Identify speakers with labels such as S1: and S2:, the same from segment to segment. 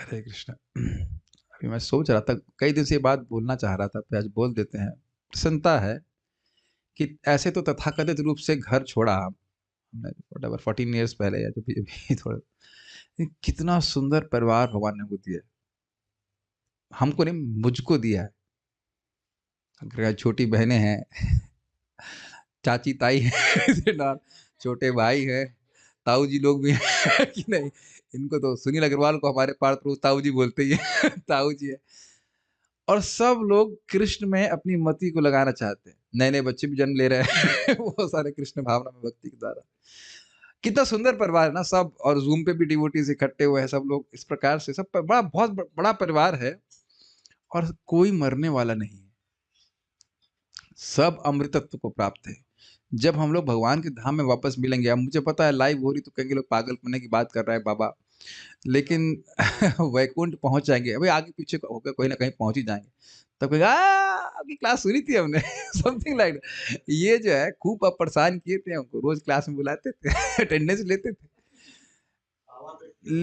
S1: हरे कृष्णा। अभी मैं सोच रहा था, कई दिन से ये बात बोलना चाह रहा था, फिर आज बोल देते हैं। प्रसन्नता है कि ऐसे तो तथाकथित रूप से घर छोड़ा हमने, व्हाटएवर 14 इयर्स पहले या जो भी अभी थोड़ा, लेकिन कितना सुंदर परिवार भगवान ने हमको दिया है। हमको नहीं, मुझको दिया है। अगर छोटी बहनें हैं, चाची ताई है ना, छोटे भाई है, ताऊ जी लोग भी हैं कि नहीं। इनको तो सुनील अग्रवाल को हमारे पार्थ प्रभु ताऊ जी बोलते ही है ताऊ जी है। और सब लोग कृष्ण में अपनी मति को लगाना चाहते हैं। नए नए बच्चे भी जन्म ले रहे हैं वो सारे कृष्ण भावना में भक्ति के द्वारा। कितना सुंदर परिवार है ना सब। और जूम पे भी डिवोटीज इकट्ठे हुए हैं सब लोग, इस प्रकार से सब बड़ा, बहुत बड़ा परिवार है। और कोई मरने वाला नहीं है, सब अमृतत्व को प्राप्त है। जब हम लोग भगवान के धाम में वापस मिलेंगे, अब मुझे पता है लाइव हो रही तो कहेंगे लोग पागलपने की बात कर रहा है बाबा, लेकिन वैकुंठ पहुंच जाएंगे, अभी आगे पीछे होकर कोई ना कहीं पहुंच ही जाएंगे। तब कहेगा आपकी क्लास सुनी थी हमने समथिंग लाइक। ये जो है खूब आप परेशान किए थे हमको, रोज क्लास में बुलाते थे अटेंडेंस लेते थे।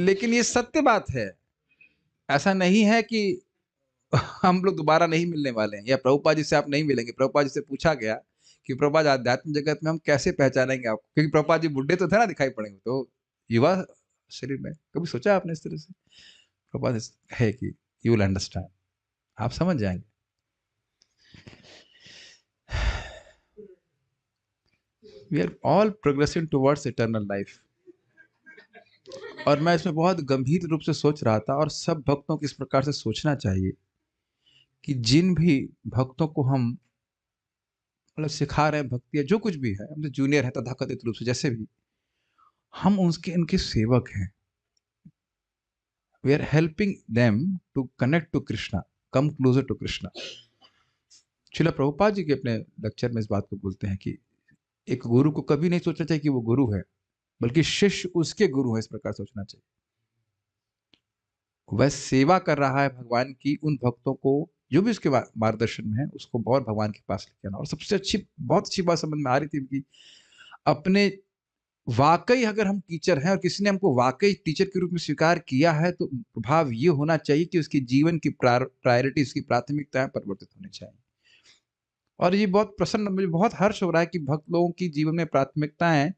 S1: लेकिन ये सत्य बात है, ऐसा नहीं है कि हम लोग दोबारा नहीं मिलने वाले हैं, या प्रभुपाद जी से आप नहीं मिलेंगे। प्रभुपाद जी से पूछा गया कि प्रभुपाद आध्यात्मिक जगत में हम कैसे पहचानेंगे आपको, क्योंकि प्रभुपाद जी बुढ़े तो थे ना, दिखाई पड़ेंगे तो युवा शरीर में। कभी सोचा आपने इस तरह से? प्रभुपाद है कि यू विल अंडरस्टैंड, आप समझ जाएंगे। We are all progressing towards eternal life. और मैं इसमें बहुत गंभीर रूप से सोच रहा था, और सब भक्तों को इस प्रकार से सोचना चाहिए कि जिन भी भक्तों को हम मतलब सिखा रहे हैं भक्ति, या जो कुछ भी है, हमसे जूनियर है तथाकथित रूप से, जैसे भी हम उनके इनके सेवक हैं। We are helping them to connect to Krishna, come closer to Krishna. Shril Prabhupad ji के अपने लेक्चर में इस बात को बोलते हैं कि एक गुरु को कभी नहीं सोचना चाहिए कि वो गुरु है, बल्कि शिष्य उसके गुरु है, इस प्रकार सोचना चाहिए। वह सेवा कर रहा है भगवान की, उन भक्तों को जो भी उसके मार्गदर्शन में है उसको बहुत भगवान के पास लेके आना। और सबसे अच्छी, बहुत अच्छी बात समझ में आ रही थी कि अपने वाकई अगर हम टीचर हैं और किसी ने हमको वाकई टीचर के रूप में स्वीकार किया है, तो प्रभाव ये होना चाहिए कि उसकी जीवन की प्रायोरिटी, उसकी प्राथमिकताएं परिवर्तित होनी चाहिए। और ये बहुत प्रसन्न, मुझे बहुत हर्ष हो रहा है कि भक्त लोगों की जीवन में प्राथमिकताएं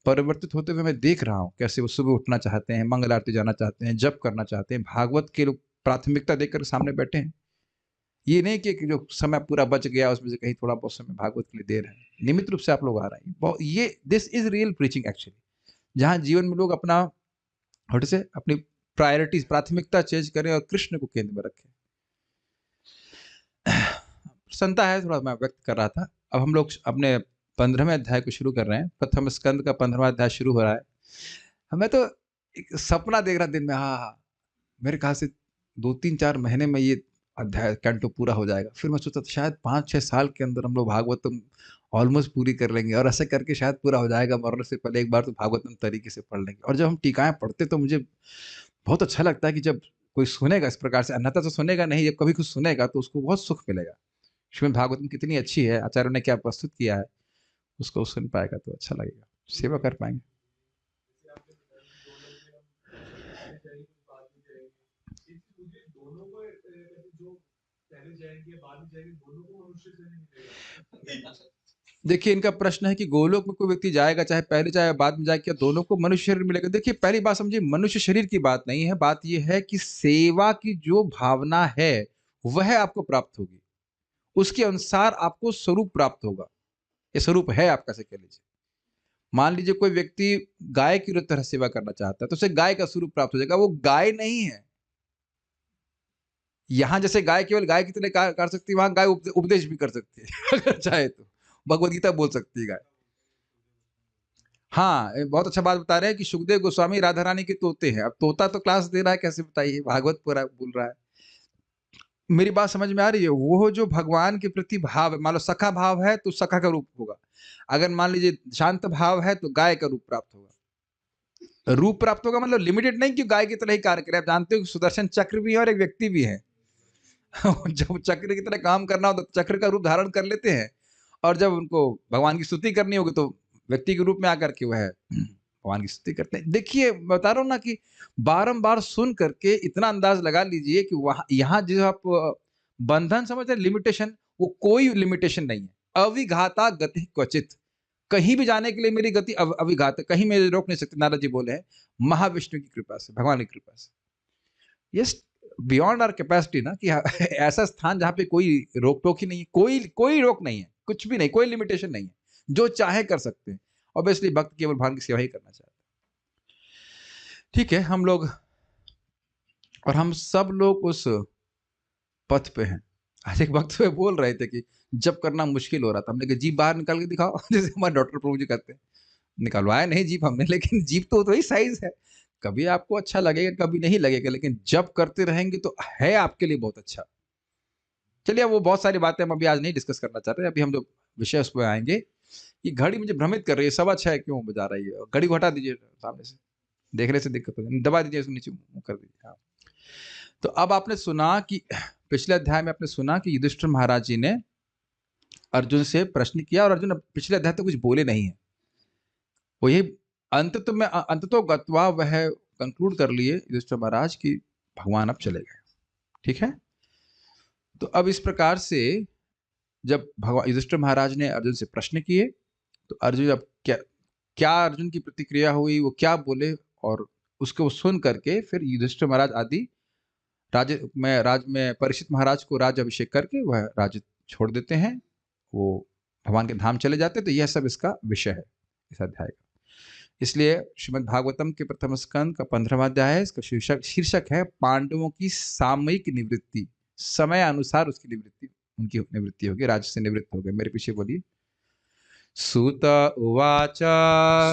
S1: परिवर्तित होते हुए मैं देख रहा हूँ। कैसे वो सुबह उठना चाहते हैं, मंगल आरती जाना चाहते हैं, जप करना चाहते हैं, भागवत के लोग प्राथमिकता देकर सामने बैठे हैं। ये नहीं कि जो समय पूरा बच गया उसमें से कहीं थोड़ा बहुत समय भागवत के लिए दे रहे हैं, नियमित रूप से आप लोग आ रहे हैं। ये this is real preaching actually, जहाँ जीवन में लोग अपना हट से अपनी प्रायोरिटीज, प्राथमिकता चेंज करें और कृष्ण को केंद्र में रखें। प्रसन्नता है, थोड़ा मैं व्यक्त कर रहा था। अब हम लोग अपने 15वें अध्याय को शुरू कर रहे हैं। प्रथम स्कंद का 15वां अध्याय शुरू हो रहा है। हमें तो एक सपना देख रहा दिन में, हाँ हाँ, मेरे ख्याल से 2-3-4 महीने में ये अध्याय कैंटो पूरा हो जाएगा। फिर मैं सोचा था शायद 5-6 साल के अंदर हम लोग भागवतम ऑलमोस्ट पूरी कर लेंगे, और ऐसे करके शायद पूरा हो जाएगा। मरने से पहले एक बार तो भागवतम तरीके से पढ़ लेंगे। और जब हम टीकाएं पढ़ते तो मुझे बहुत अच्छा लगता है कि जब कोई सुनेगा इस प्रकार से, अन्यथा तो सुनेगा नहीं, जब कभी कुछ सुनेगा तो उसको बहुत सुख मिलेगा। श्रीमद् भागवतम कितनी अच्छी है, आचार्यों ने क्या प्रस्तुत किया है, उसको सुन पाएगा तो अच्छा लगेगा, सेवा कर पाएंगे। देखिए, इनका प्रश्न है कि गोलोक में कोई व्यक्ति जाएगा, चाहे पहले चाहे बाद में जाए, क्या दोनों को मनुष्य शरीर मिलेगा? देखिए, पहली बात समझिए, मनुष्य शरीर की बात नहीं है। बात यह है कि सेवा की जो भावना है वह आपको प्राप्त होगी, उसके अनुसार आपको स्वरूप प्राप्त होगा। ये स्वरूप है आपका, से कह लीजिए। मान लीजिए कोई व्यक्ति गाय की तरह सेवा करना चाहता है, तो उसे गाय का स्वरूप प्राप्त हो जाएगा। वो गाय नहीं है। यहां जैसे गाय केवल गाय की तरह कर सकती है, वहां गाय उपदेश भी कर सकती है अगर चाहे तो भगवत गीता बोल सकती है गाय। हाँ, बहुत अच्छा बात बता रहे हैं कि सुखदेव गोस्वामी राधा रानी के तोते हैं। अब तोता तो क्लास दे रहा है, कैसे बताइए, भागवत पूरा बोल रहा है। मेरी बात समझ में आ रही है? वो जो भगवान के प्रति भाव है, मान लो सखा भाव है तो सखा का रूप होगा। अगर मान लीजिए शांत भाव है तो गाय का रूप प्राप्त होगा। रूप प्राप्त होगा मतलब लिमिटेड नहीं कि गाय की तरह ही कार्य करे। आप जानते हो कि सुदर्शन चक्र भी है और एक व्यक्ति भी है जब चक्र की तरह काम करना हो तो चक्र का रूप धारण कर लेते हैं, और जब उनको भगवान की स्तुति करनी होगी तो व्यक्ति के रूप में आकर के वह भगवान की स्तुति करते हैं। देखिए मैं बता रहा हूँ ना कि बारंबार सुन करके इतना अंदाज लगा लीजिए कि वहां यहाँ जो आप बंधन समझते हैं, लिमिटेशन, वो कोई लिमिटेशन नहीं है। अविघाता गति क्वचित, कहीं भी जाने के लिए मेरी गति अविघात है, कहीं मेरे रोक नहीं सकते। नारद जी बोले हैं महाविष्णु की कृपा से, भगवान की कृपा से। यस, बियॉन्ड आवर कैपेसिटी ना, कि ऐसा स्थान जहां पे कोई रोक टोक ही नहीं है, कोई रोक नहीं है, कुछ भी नहीं, कोई लिमिटेशन नहीं है, जो चाहे कर सकते हैं। ऑब्वियसली भक्त केवल भगवान की सेवा ही करना चाहते हैं। ठीक है, हम लोग और हम सब लोग उस पथ पे हैं। आज एक वक्त पे बोल रहे थे कि जब करना मुश्किल हो रहा था, हमने कहा जीप बाहर निकाल के दिखाओ जैसे हमारे डॉक्टर प्रभु जी करते हैं। निकलवाया नहीं जीप हमने, लेकिन जीप तो वही साइज है। कभी आपको अच्छा लगेगा, कभी नहीं लगेगा, लेकिन जब करते रहेंगे तो है आपके लिए बहुत अच्छा। चलिए, वो बहुत सारी बातें हम अभी आज नहीं डिस्कस करना चाहते। अभी हम जो विषय उस पर आएंगे, ये घड़ी मुझे भ्रमित कर रही है, 6:15 क्यों बजा रही है? घड़ी को हटा दीजिए सामने से, देखने से दिक्कत हो, दबा दीजिए इसको, नीचे मुंह कर दीजिए। हाँ, तो अब आपने सुना कि पिछले अध्याय में आपने सुना कि युधिष्ठिर महाराज जी ने अर्जुन से प्रश्न किया, और अर्जुन पिछले अध्याय तो कुछ बोले नहीं है। वो ये अंततो गत्वा वह कंक्लूड कर लिए युधिष्ठिर महाराज की भगवान अब चले गए। ठीक है, तो अब इस प्रकार से जब भगवान युधिष्ठिर महाराज ने अर्जुन से प्रश्न किए, तो अर्जुन अब क्या क्या अर्जुन की प्रतिक्रिया हुई, वो क्या बोले, और उसको सुन करके फिर युधिष्ठिर महाराज आदि राज में परीक्षित महाराज को राज अभिषेक करके वह राज्य छोड़ देते हैं, वो भगवान के धाम चले जाते। तो यह सब इसका विषय है इस अध्याय का। इसलिए श्रीमद् भागवतम के प्रथम स्कंद का 15वां अध्याय है। इसका शीर्षक है पांडवों की सामयिक निवृत्ति। समय अनुसार उसकी निवृत्ति, उनकी निवृत्ति होगी, राज्य से निवृत्त हो गए। मेरे पीछे बोलिए। सूत उवाच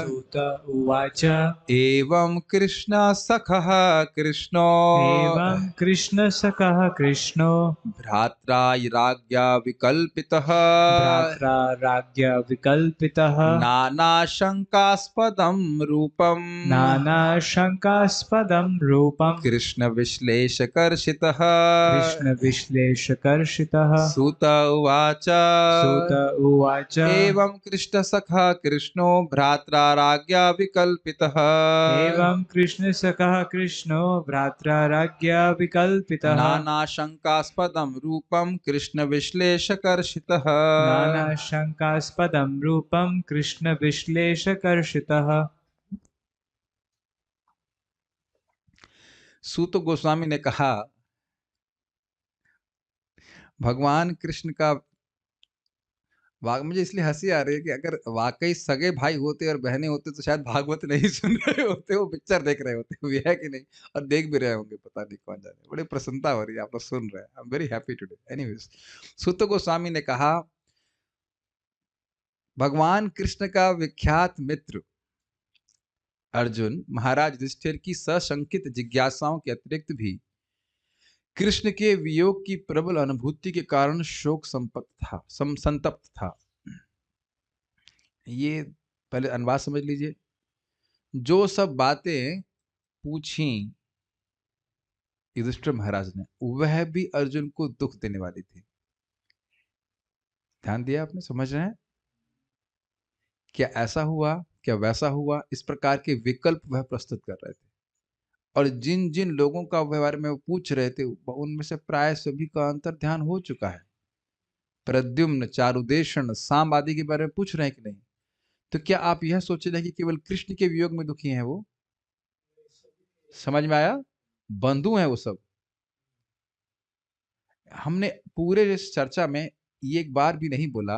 S2: सूत उवाच
S1: एवं कृष्ण सखः कृष्णो
S2: एवं कृष्ण सकः कृष्णो
S1: भ्रात्रा राज्ञा विकल्पितः
S2: भ्रात्रा राज्ञ विकल्पितः
S1: नानाशंकास्पदं रूपम्
S2: नानाशंकास्पदं रूपम्
S1: कृष्ण विश्लेषकर्षितः
S2: कृष्ण विश्लेषकर्षितः
S1: सूत उवाच
S2: सूत उवाच
S1: एवं कृष्ण सखा कृष्णो भ्रात्रा राज्ञा विकल्पितः
S2: एवं कृष्ण सकः कृष्णो भ्रात्रा राज्ञा विकल्पितः
S1: नानाशंकास्पदं रूपं कृष्ण विश्लेषकर्षितः
S2: नानाशंकास्पदं रूपं कृष्ण विश्लेषकर्षितः।
S1: सूत गोस्वामी ने कहा, भगवान कृष्ण का मुझे इसलिए हंसी आ रही है कि अगर वाकई सगे भाई होते और बहनें होते तो शायद भागवत नहीं सुन रहे होते, वो पिक्चर देख रहे होते, वो है कि नहीं, और देख भी रहे होंगे, पता नहीं कौन जाने। बड़ी प्रसन्नता हो रही है, आप लोग सुन रहे हैं। I am very happy today. Anyways, Suta Goswami ने कहा, भगवान कृष्ण का विख्यात मित्र अर्जुन महाराज युधिष्ठिर की सशंकित जिज्ञासाओं के अतिरिक्त भी कृष्ण के वियोग की प्रबल अनुभूति के कारण शोक संतप्त था। ये पहले अनुवाद समझ लीजिए। जो सब बातें पूछी युधिष्ठिर महाराज ने, वह भी अर्जुन को दुख देने वाली थी। ध्यान दिया आपने? समझ रहे हैं? क्या ऐसा हुआ, क्या वैसा हुआ, इस प्रकार के विकल्प वह प्रस्तुत कर रहे थे। और जिन जिन लोगों का बारे में वो पूछ रहे थे, उनमें से प्राय सभी का अंतर ध्यान हो चुका है। प्रद्युम्न, चारुदेशन, साम आदि के बारे में पूछ रहे हैं कि नहीं? तो क्या आप यह सोच रहे हैं कि केवल कृष्ण के वियोग में दुखी हैं वो? समझ में आया? बंधु हैं वो सब। हमने पूरे इस चर्चा में ये एक बार भी नहीं बोला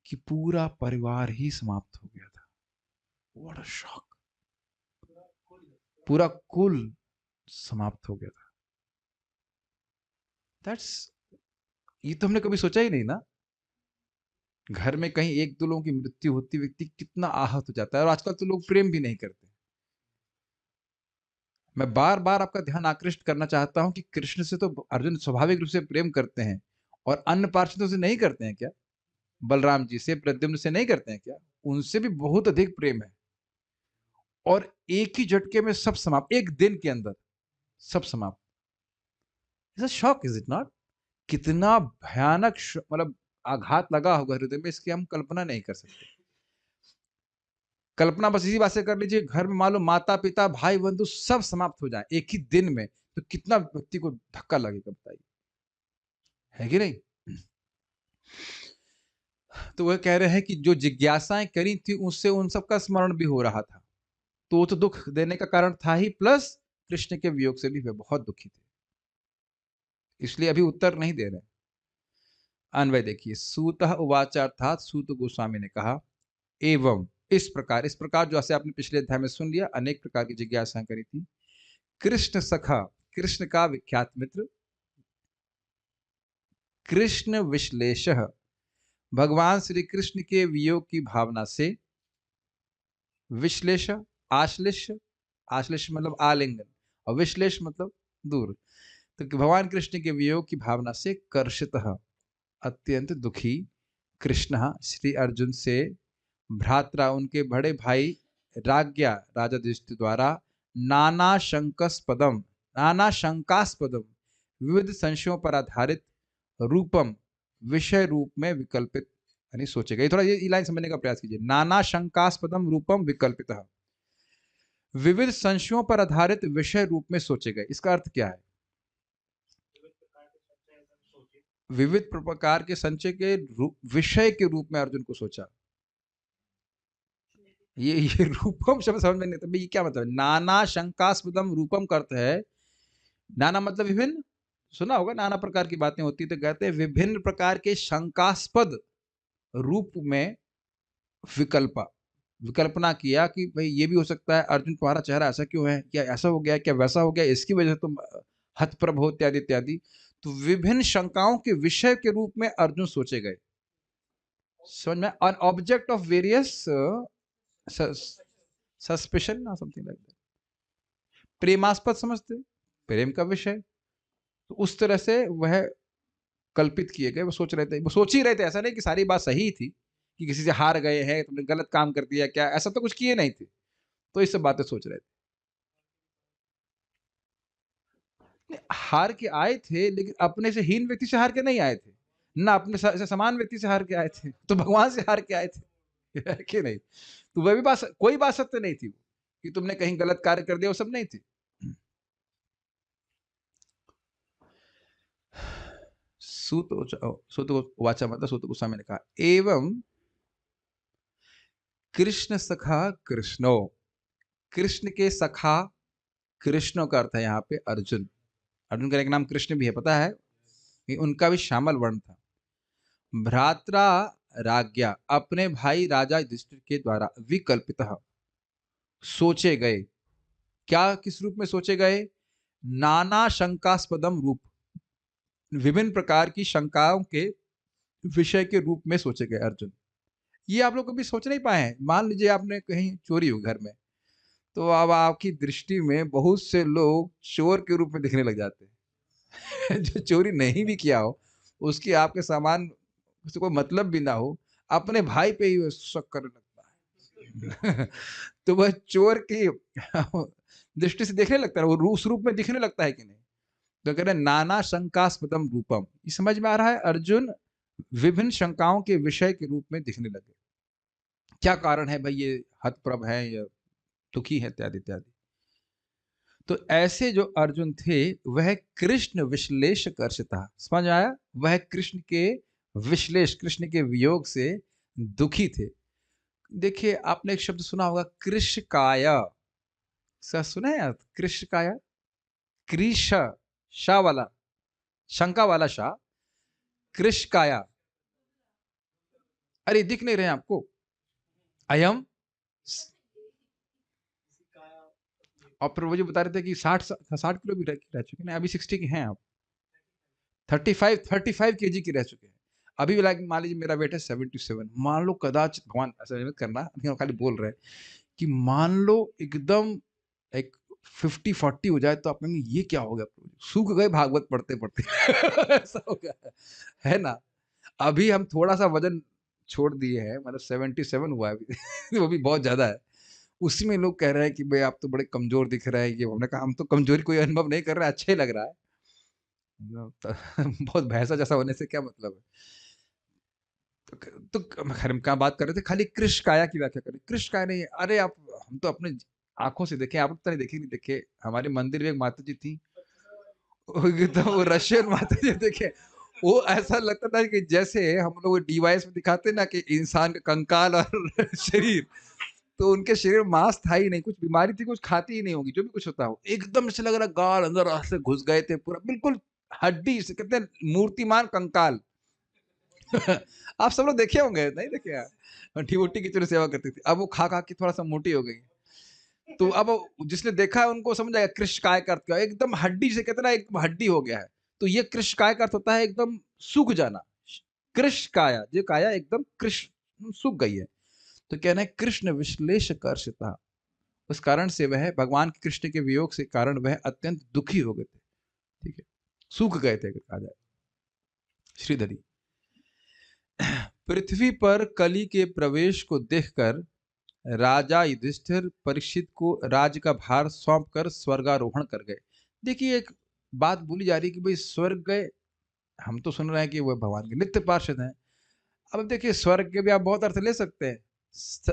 S1: कि पूरा परिवार ही समाप्त हो गया था। What a shock! पूरा कुल समाप्त हो गया था। ये तो हमने कभी सोचा ही नहीं ना। घर में कहीं एक दो लोगों की मृत्यु होती, व्यक्ति कितना आहत हो जाता है। और आजकल तो लोग प्रेम भी नहीं करते। मैं बार बार आपका ध्यान आकृष्ट करना चाहता हूं कि कृष्ण से तो अर्जुन स्वाभाविक रूप से प्रेम करते हैं, और अन्य पार्षदों से नहीं करते हैं क्या? बलराम जी से, प्रद्युम्न से नहीं करते हैं क्या? उनसे भी बहुत अधिक प्रेम है। और एक ही झटके में सब समाप्त, एक दिन के अंदर सब समाप्त। It's a shock, is it not? कितना भयानक मतलब आघात लगा होगा हृदय में, इसकी हम कल्पना नहीं कर सकते। कल्पना बस इसी बात से कर लीजिए, घर में मान लो माता पिता भाई बंधु सब समाप्त हो जाए एक ही दिन में, तो कितना व्यक्ति को धक्का लगेगा बताइए, है कि नहीं? तो वह कह रहे हैं कि जो जिज्ञासाएं करी थी उससे उन सबका स्मरण भी हो रहा था, तो वो तो दुख देने का कारण था ही, प्लस कृष्ण के वियोग से भी वे बहुत दुखी थे, इसलिए अभी उत्तर नहीं दे रहे। अन्वय देखिए, सूतः उवाच अर्थात सूत गोस्वामी ने कहा, एवं इस प्रकार जो ऐसे आपने पिछले अध्याय में सुन लिया, अनेक प्रकार की जिज्ञासाएं करी थी। कृष्ण सखा, कृष्ण का विख्यात मित्र, कृष्ण विश्लेष, भगवान श्री कृष्ण के वियोग की भावना से, विश्लेष आश्लेष, आश्लेष मतलब आलिंगन, और विश्लेष मतलब दूर, तो भगवान कृष्ण के वियोग की भावना से कर्षितः, अत्यंत दुखी, कृष्ण श्री अर्जुन से, भ्रात्रा उनके बड़े भाई, राज्ञा राजा युधिष्ठिर द्वारा, नाना शंकास्पदम विविध संशयों पर आधारित, रूपम विषय रूप में विकल्पित, यानी सोचेगा, ये थोड़ा ये लाइन समझने का प्रयास कीजिए, नाना शंकास्पदम रूपम विकल्पित, विविध संशयों पर आधारित विषय रूप में सोचे गए, इसका अर्थ क्या है? विविध प्रकार के संचय के विषय के रूप में अर्जुन को सोचा, ये रूपम शब्द समझ में नहीं आता, ये क्या मतलब है? नाना शंकास्पदम रूपम का अर्थ है, नाना मतलब विभिन्न, सुना होगा नाना प्रकार की बातें होती, तो कहते हैं विभिन्न प्रकार के शंकास्पद रूप में विकल्पना किया कि भाई ये भी हो सकता है, अर्जुन तुम्हारा चेहरा ऐसा क्यों है, क्या ऐसा हो गया, क्या वैसा हो गया, इसकी वजह से तुम हतप्रभ हो, इत्यादि इत्यादि। तो विभिन्न शंकाओं के विषय के रूप में अर्जुन सोचे गए, समझ में, on object of various suspicion ना, समथिंग लाइक दैट, प्रेमास्पद समझते, प्रेम का विषय, तो उस तरह से वह कल्पित किए गए, वो सोच रहे थे, वो सोच ही रहे थे, ऐसा नहीं कि सारी बात सही थी कि किसी से हार गए हैं, तुमने गलत काम कर दिया क्या, ऐसा तो कुछ किए नहीं थे, तो ये सब बातें सोच रहे थे। हार के आए थे, लेकिन अपने से हीन व्यक्ति से हार के नहीं आए थे, ना अपने से समान व्यक्ति से हार के आए थे, तो भगवान से हार के आए थे कि नहीं? तो वह भी बात, कोई बात सत्य नहीं थी कि तुमने कहीं गलत कार्य कर दिया, वो सब नहीं थी। सूत वाचा मतलब सूत गोस्वामी ने कहा, एवं कृष्ण सखा कृष्णो, कृष्ण के सखा, कृष्णो का अर्थ है यहाँ पे अर्जुन, अर्जुन का एक नाम कृष्ण भी है, पता है, कि उनका भी श्यामल वर्ण था। भ्रात्रा राज्ञा, अपने भाई राजा युधिष्ठिर के द्वारा, विकल्पित सोचे गए, क्या किस रूप में सोचे गए? नाना शंकास्पदम रूप, विभिन्न प्रकार की शंकाओं के विषय के रूप में सोचे गए अर्जुन। ये आप लोग कभी सोच नहीं पाए हैं? मान लीजिए आपने कहीं चोरी हो घर में, तो अब आपकी दृष्टि में बहुत से लोग चोर के रूप में दिखने लग जाते हैं जो चोरी नहीं भी किया हो, उसकी आपके सामान से कोई मतलब भी ना हो, अपने भाई पे ही शक करने लगता है तो वह चोर की दृष्टि से देखने लगता है, वो उस रूप में दिखने लगता है कि नहीं? तो कह रहे नाना शंकास्पदम रूपम, ये समझ में आ रहा है, अर्जुन विभिन्न शंकाओं के विषय के रूप में दिखने लगे। क्या कारण है भाई, ये हतप्रभ है या दुखी है, इत्यादि इत्यादि। तो ऐसे जो अर्जुन थे वह कृष्ण विश्लेष कर्षिता, समझ आया, वह कृष्ण के विश्लेष, कृष्ण के वियोग से दुखी थे। देखिए आपने एक शब्द सुना होगा कृष्काय, सुना है आप कृष्काय? कृष, शाह वाला, शंका वाला शाह, कृष्काया, अरे दिख नहीं रहे आपको? अयम, और फिर मुझे बता रहे थे कि 60 किलो भी रह चुके हैं, अभी 60 के हैं आप, 35 केजी की रह चुके हैं अभी, मान लीजिए मेरा वेट है 77, मान लो कदाचित, भगवान ऐसा मत करना, खाली बोल रहे हैं कि मान लो एकदम एक 50-40 हो जाए, तो आप कहेंगे ये क्या हो गया, सूख गए भागवत पढ़ते पढ़ते ऐसा हो गया है ना। अभी हम थोड़ा सा वजन छोड़ दिए हैं, मतलब 77 हुआ है अभी वो भी बहुत ज्यादा है, उसी में लोग कह रहे हैं कि भाई आप तो बड़े कमजोर दिख रहे हैं, ये हमने कहा हम तो कमजोरी कोई अनुभव नहीं कर रहे, अच्छा ही लग रहा है। बहुत भैंसा जैसा होने से क्या मतलब है? तो खैर हम क्या बात कर रहे थे, खाली कृष्ण काया की व्याख्या करें। कृष्ण काया नहीं, अरे आप, हम तो अपने आंखों से देखे, आप तो नहीं देखे, नहीं देखे, हमारे मंदिर में एक माता जी थी, एकदम वो रशियन माता जी देखे, वो ऐसा लगता था कि जैसे हम लोग डीवाइस में दिखाते ना कि इंसान का कंकाल और शरीर, तो उनके शरीर में मांस था ही नहीं, कुछ बीमारी थी, कुछ खाती ही नहीं होगी, जो भी कुछ होता हो, एकदम से लग रहा गाल अंदर से घुस गए थे पूरा, बिल्कुल हड्डी से, कहते हैं मूर्तिमान कंकाल। आप सब लोग देखे होंगे, नहीं देखे यार, ढीवटी की तरह सेवा करती थी, अब वो खा खा के थोड़ा सा मोटी हो गई। तो अब जिसने देखा है उनको समझ आएगा कृष्ण काय का अर्थ क्या है, एकदम हड्डी से, कहते ना एकदम हड्डी हो गया है। तो ये कृष्ण काय का अर्थ होता है एकदम सूख जाना। कृष्ण काया, जो काया एकदम कृष्ण सूख गई है। तो कहना है कृष्ण विश्लेष कर्षिता, उस कारण से वह भगवान कृष्ण के वियोग से कारण वह अत्यंत दुखी हो गए थे। ठीक है, सूख गए थे कहा जाए। श्रीधरी, पृथ्वी पर कली के प्रवेश को देखकर राजा युधिष्ठिर परीक्षित को राज्य का भार सौंप कर स्वर्गारोहण कर गए। देखिए एक बात बोली जा रही है कि भाई स्वर्ग गए, हम तो सुन रहे हैं कि वह भगवान के नित्य पार्षद हैं। अब देखिए स्वर्ग के भी आप बहुत अर्थ ले सकते हैं।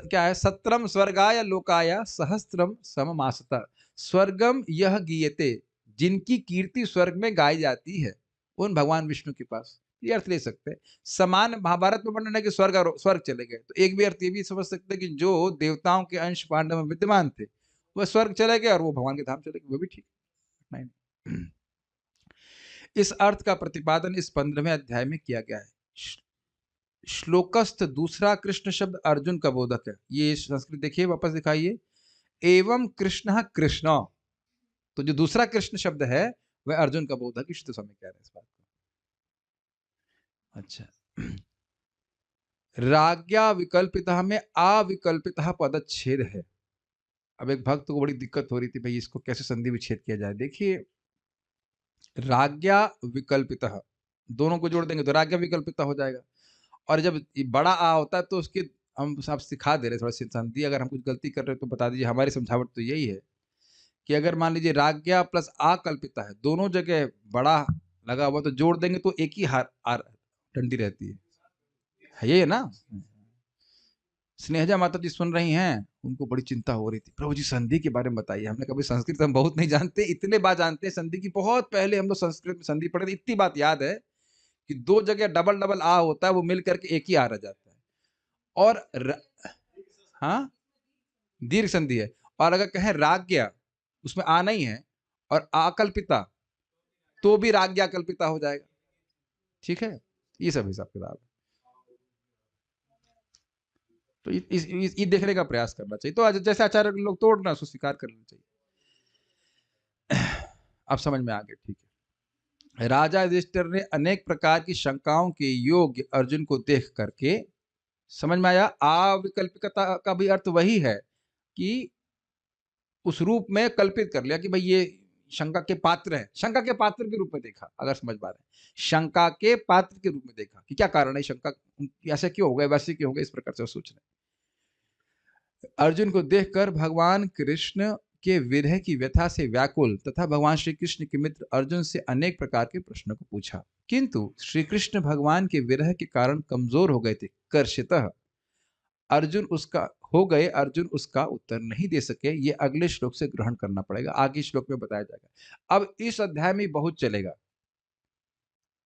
S1: क्या है, सत्रम स्वर्गाय लोकाय सहस्त्रम सममासता, स्वर्गम यह गीयते, जिनकी कीर्ति स्वर्ग में गाई जाती है उन भगवान विष्णु के पास, ये अर्थ ले सकते हैं। समान महाभारत में वर्णन है कि स्वर्ग चले गए, तो एक भी अर्थ ये भी समझ सकते हैं कि जो देवताओं के अंश पांडव में विद्यमान थे वह स्वर्ग चले गए और वो भगवान के धाम चले गए, वो भी ठीक नहीं। इस अर्थ का प्रतिपादन इस 15वें अध्याय में किया गया है। श्लोकस्थ दूसरा कृष्ण शब्द अर्जुन का बोधक है। ये संस्कृत देखिए, वापस दिखाइए, एवं कृष्ण कृष्ण, तो जो दूसरा कृष्ण शब्द है वह अर्जुन का बोधक, इष्ट समय कह रहे हैं इस बात को। अच्छा, राज्ञा विकल्पिता में अविकल्पिता पदच्छेद है। अब एक भक्त को बड़ी दिक्कत हो रही थी, भाई इसको कैसे संधि विच्छेद किया जाए। देखिए राज्ञा विकल्पिता, दोनों को जोड़ देंगे तो राज्ञा विकल्पिता हो जाएगा, और जब बड़ा आ होता है तो उसके हम आप सिखा दे रहे थोड़ा सी संधि, अगर हम कुछ गलती कर रहे हैं तो बता दीजिए। हमारी समझावट तो यही है कि अगर मान लीजिए राज्ञा प्लस आकल्पिता है, दोनों जगह बड़ा लगा हुआ, तो जोड़ देंगे तो एक ही हार आर डंडी रहती है ये ना। स्नेहजा माता जी सुन रही हैं, उनको बड़ी चिंता हो रही थी, प्रभु जी संधि के बारे में बताइए। हमने कभी संस्कृत हम बहुत नहीं जानते, इतने बात जानते हैं संधि की, बहुत पहले हम लोग संस्कृत में संधि पढ़े थे, इतनी बात याद है कि दो जगह डबल डबल आ होता है, वो मिल करके एक ही आ रह जाता है। और हाँ, दीर्घ संधि है। और अगर कहें राज्ञा, उसमें आ नहीं है, और आकल्पिता, तो भी राज्ञा कल्पिता हो जाएगा। ठीक है, ये सब हिसाब किताब है। तो ये देखने का प्रयास करना चाहिए, तो जैसे आचार्य लोग तोड़ना उसको स्वीकार कर लेना चाहिए। अब समझ में आ गया, ठीक है। राजा युधिष्ठिर ने अनेक प्रकार की शंकाओं के योग्य अर्जुन को देख करके, समझ में आया, अविकल्पिकता का भी अर्थ वही है कि उस रूप में कल्पित कर लिया कि भाई ये शंका के पात्र है, शंका के पात्र के रूप में देखा, अगर समझ पा रहे हैं, शंका के पात्र के रूप में देखा कि क्या कारण है शंका, ऐसे क्यों हो गए, वैसे क्यों हो गए, इस प्रकार से सोच रहे। अर्जुन को देखकर भगवान कृष्ण के विरह की व्यथा से व्याकुल तथा भगवान श्री कृष्ण के मित्र अर्जुन से अनेक प्रकार के प्रश्नों को पूछा, किंतु श्री कृष्ण भगवान के विरह के कारण कमजोर हो गए थे, कर्षितः अर्जुन उसका उत्तर नहीं दे सके। ये अगले श्लोक से ग्रहण करना पड़ेगा, आगे श्लोक में बताया जाएगा। अब इस अध्याय में बहुत चलेगा,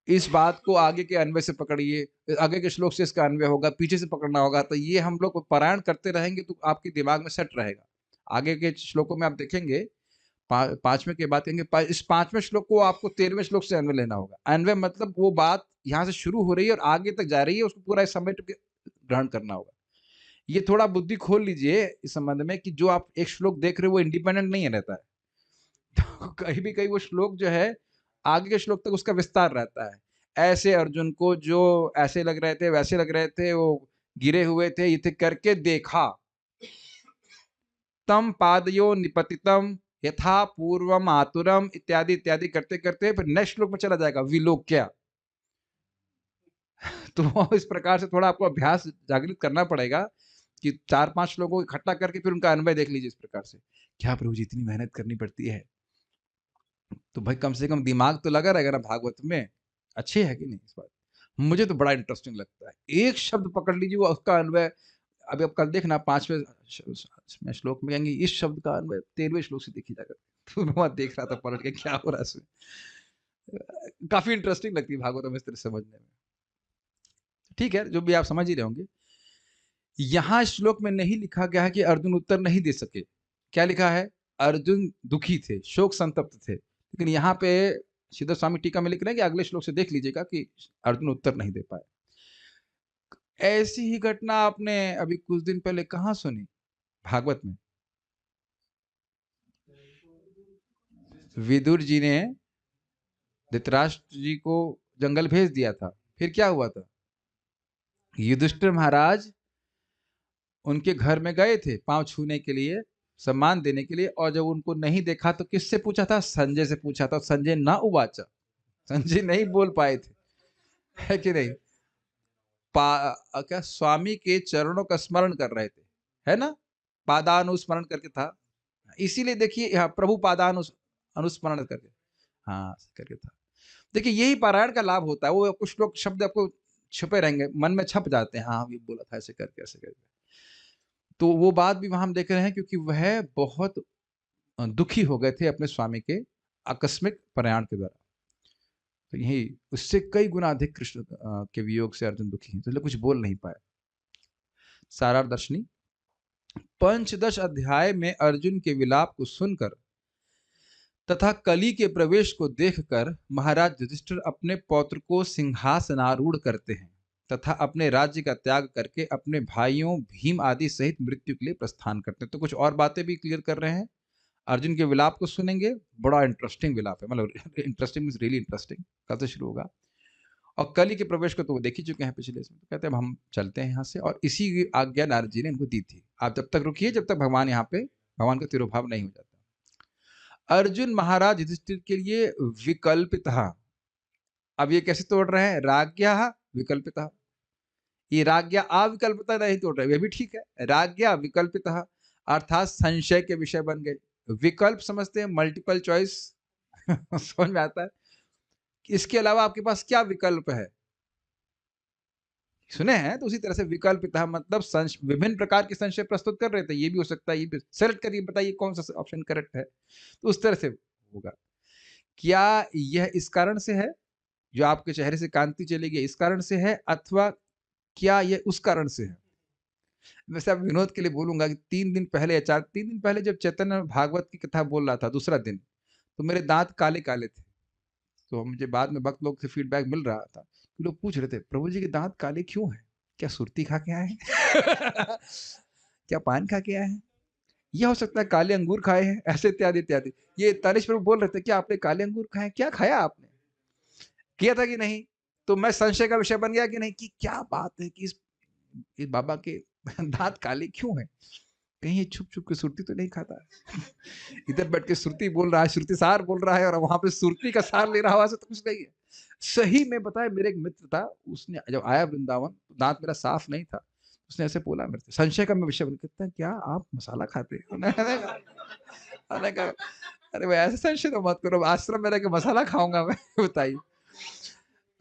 S1: इस बात को आगे के अन्वय से पकड़िए, आगे के श्लोक से इसका अन्वय होगा, पीछे से पकड़ना होगा, तो ये हम लोग पारायण करते रहेंगे तो आपके दिमाग में सेट रहेगा। आगे के श्लोकों में आप देखेंगे, पांचवें के बाद कहेंगे, इस पांचवें श्लोक को आपको 13वें श्लोक से अन्वय लेना होगा। अन्वय मतलब वो बात यहाँ से शुरू हो रही है और आगे तक जा रही है, उसको पूरा समेट के ग्रहण करना होगा। ये थोड़ा बुद्धि खोल लीजिए इस संबंध में कि जो आप एक श्लोक देख रहे हो वो इंडिपेंडेंट नहीं है रहता है, तो कहीं भी कहीं वो श्लोक जो है आगे के श्लोक तक उसका विस्तार रहता है। ऐसे अर्जुन को जो ऐसे लग रहे थे, वैसे लग रहे थे, वो गिरे हुए थे, ये करके देखा, तम पादयो निपतितम यथा पूर्वम आतुरम इत्यादि इत्यादि करते करते फिर नेक्स्ट श्लोक में चला जाएगा, विलोक्या। तो इस प्रकार से थोड़ा आपको अभ्यास जागृत करना पड़ेगा कि 4-5 श्लोकों को इकट्ठा करके फिर उनका अन्वय देख लीजिए इस प्रकार से। क्या प्रभु जी इतनी मेहनत करनी पड़ती है, तो भाई कम से कम दिमाग तो लगा रहेगा ना भागवत में, अच्छी है कि नहीं इस बात। मुझे तो बड़ा इंटरेस्टिंग लगता है। एक शब्द पकड़ लीजिए, वो उसका अन्वय अभी आप कल देखना 5वें श्लोक में कहेंगे इस शब्द का अन्वय 13वें श्लोक से देखी जाएगा। तो मैं वहाँ देख रहा था पलट के क्या हो रहा है इसमें। काफ़ी इंटरेस्टिंग लगती है भागवतम इस तरह समझने में। ठीक है, जो भी आप समझ ही रहे होंगे। यहाँ श्लोक में नहीं लिखा गया है कि अर्जुन उत्तर नहीं दे सके। क्या लिखा है? अर्जुन दुखी थे, शोक संतप्त थे। लेकिन यहाँ पे श्रीधर स्वामी टीका में लिख रहे हैं कि अगले श्लोक से देख लीजिएगा कि अर्जुन उत्तर नहीं दे पाए। ऐसी ही घटना आपने अभी कुछ दिन पहले कहाँ सुनी? भागवत में। विदुर जी ने धृतराष्ट्र जी को जंगल भेज दिया था। फिर क्या हुआ था? युधिष्ठिर महाराज उनके घर में गए थे पांव छूने के लिए, सम्मान देने के लिए, और जब उनको नहीं देखा तो किससे पूछा था? संजय से पूछा था। संजय ना उवाचा, संजय नहीं बोल पाए थे, है कि नहीं? क्या स्वामी के चरणों का स्मरण कर रहे थे, है ना? पादानुस्मरण करके था। इसीलिए देखिए यहाँ प्रभु अनुस्मरण करके, हाँ करके था। देखिए यही पारायण का लाभ होता है। वो कुछ लोग शब्द आपको छुपे रहेंगे, मन में छप जाते हैं, हाँ ये बोला था ऐसे करके ऐसे करके। तो वो बात भी वहां हम देख रहे हैं, क्योंकि वह बहुत दुखी हो गए थे अपने स्वामी के आकस्मिक प्रयाण के द्वारा। तो यही उससे कई गुना अधिक कृष्ण के वियोग से अर्जुन दुखी हैं, तो इसलिए कुछ बोल नहीं पाए। सारादर्शनी पंचदश अध्याय में अर्जुन के विलाप को सुनकर तथा कली के प्रवेश को देखकर महाराज युधिष्ठिर अपने पौत्र को सिंहासनारूढ़ करते हैं तथा अपने राज्य का त्याग करके अपने भाइयों भीम आदि सहित मृत्यु के लिए प्रस्थान करते हैं। तो कुछ और बातें भी क्लियर कर रहे हैं। अर्जुन के विलाप को सुनेंगे, बड़ा इंटरेस्टिंग विलाप है, मतलब इंटरेस्टिंग मींस रियली इंटरेस्टिंग। कल से शुरू होगा। और कली के प्रवेश को तो वो देख ही चुके हैं पिछले इसमें। तो कहते हैं अब हम चलते हैं यहाँ से, और इसी की आज्ञा नारद जी ने इनको दी थी, आप जब तक रुकिए जब तक भगवान यहाँ पे भगवान का तिरोभाव नहीं हो जाता। अर्जुन महाराज युधिष्ठिर के लिए विकल्पितः, अब ये कैसे तोड़ रहे हैं? राज्ञा विकल्पितः, ये राज्ञा अविकल्पितः नहीं तोड़ रहे, ये भी ठीक है। राज्ञा विकल्पितः अर्थात संशय के विषय बन गए। विकल्प समझते हैं मल्टीपल चॉइस, समझ में आता है? इसके अलावा आपके पास क्या विकल्प है? सुने हैं तो उसी तरह से विकल्पितः मतलब विभिन्न प्रकार के संशय प्रस्तुत कर रहे थे। ये भी हो सकता है, ये भी सेलेक्ट करिए, बताइए कौन सा ऑप्शन करेक्ट है। तो उस तरह से होगा। क्या यह इस कारण से है जो आपके चेहरे से कांति चली गई, इस कारण से है, अथवा क्या यह उस कारण से है? वैसे अब विनोद के लिए बोलूंगा कि 3 दिन पहले या 3 दिन पहले जब चैतन्य भागवत की कथा बोल रहा था दूसरा दिन, तो मेरे दांत काले काले थे। तो मुझे बाद में भक्त लोग से फीडबैक मिल रहा था कि लोग पूछ रहे थे प्रभु जी के दांत काले क्यों हैं? क्या सुरती खा के आए हैं? क्या पान खा के आए हैं? यह हो सकता है काले अंगूर खाए हैं, ऐसे इत्यादि इत्यादि। ये तानिश प्रभु बोल रहे थे क्या आपने काले अंगूर खाए? क्या खाया आपने? किया था कि नहीं? तो मैं संशय का विषय बन गया कि नहीं, कि क्या बात है कि इस बाबा के दांत काले क्यों हैं? कहीं ये छुप छुप के सुरती तो नहीं खाता है? इधर बैठ के सुरती बोल रहा है, सुरती सार बोल रहा है, और वहां पे सुरती का सार ले रहा हुआ, तो कुछ नहीं है। सही में बताया, मेरे एक मित्र था, उसने जब आया वृंदावन, दांत मेरा साफ नहीं था, उसने ऐसे बोला मेरे से, संशय का मैं विषय बन कहता है क्या आप मसाला खाते हैं? मैंने कहा अरे भाई ऐसे संशय तो मत करो, आश्रम में रह के मसाला खाऊंगा मैं? बताइए।